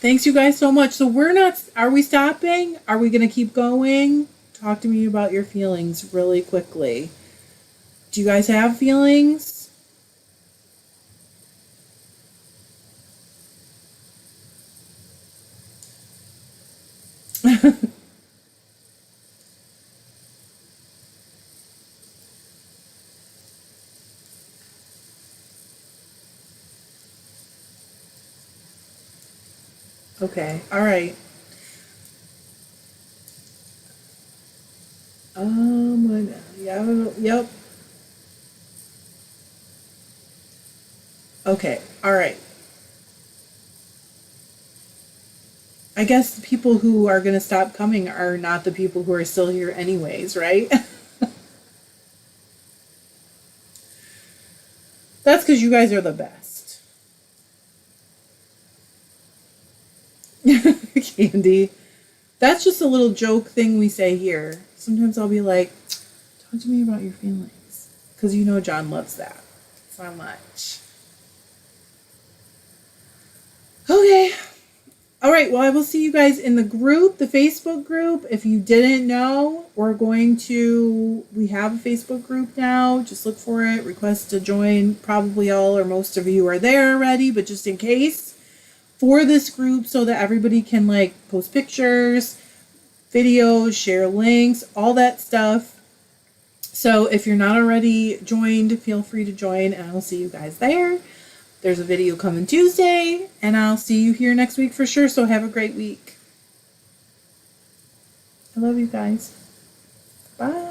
Thanks you guys so much. So we're not, are we stopping? Are we gonna keep going? Talk to me about your feelings really quickly. Do you guys have feelings? Okay, all right. Yeah, yep. Okay, all right. I guess the people who are gonna stop coming are not the people who are still here anyways, right? That's because you guys are the best. Candy. That's just a little joke thing we say here. Sometimes I'll be like, talk to me about your feelings. Because you know John loves that so much. Okay. All right. Well, I will see you guys in the group, the Facebook group. If you didn't know, we have a Facebook group now. Just look for it. Request to join. Probably all or most of you are there already, but just in case, for this group so that everybody can like post pictures, videos, share links, all that stuff. So if you're not already joined, feel free to join and I'll see you guys there. There's a video coming Tuesday and I'll see you here next week for sure. So have a great week. I love you guys. Bye.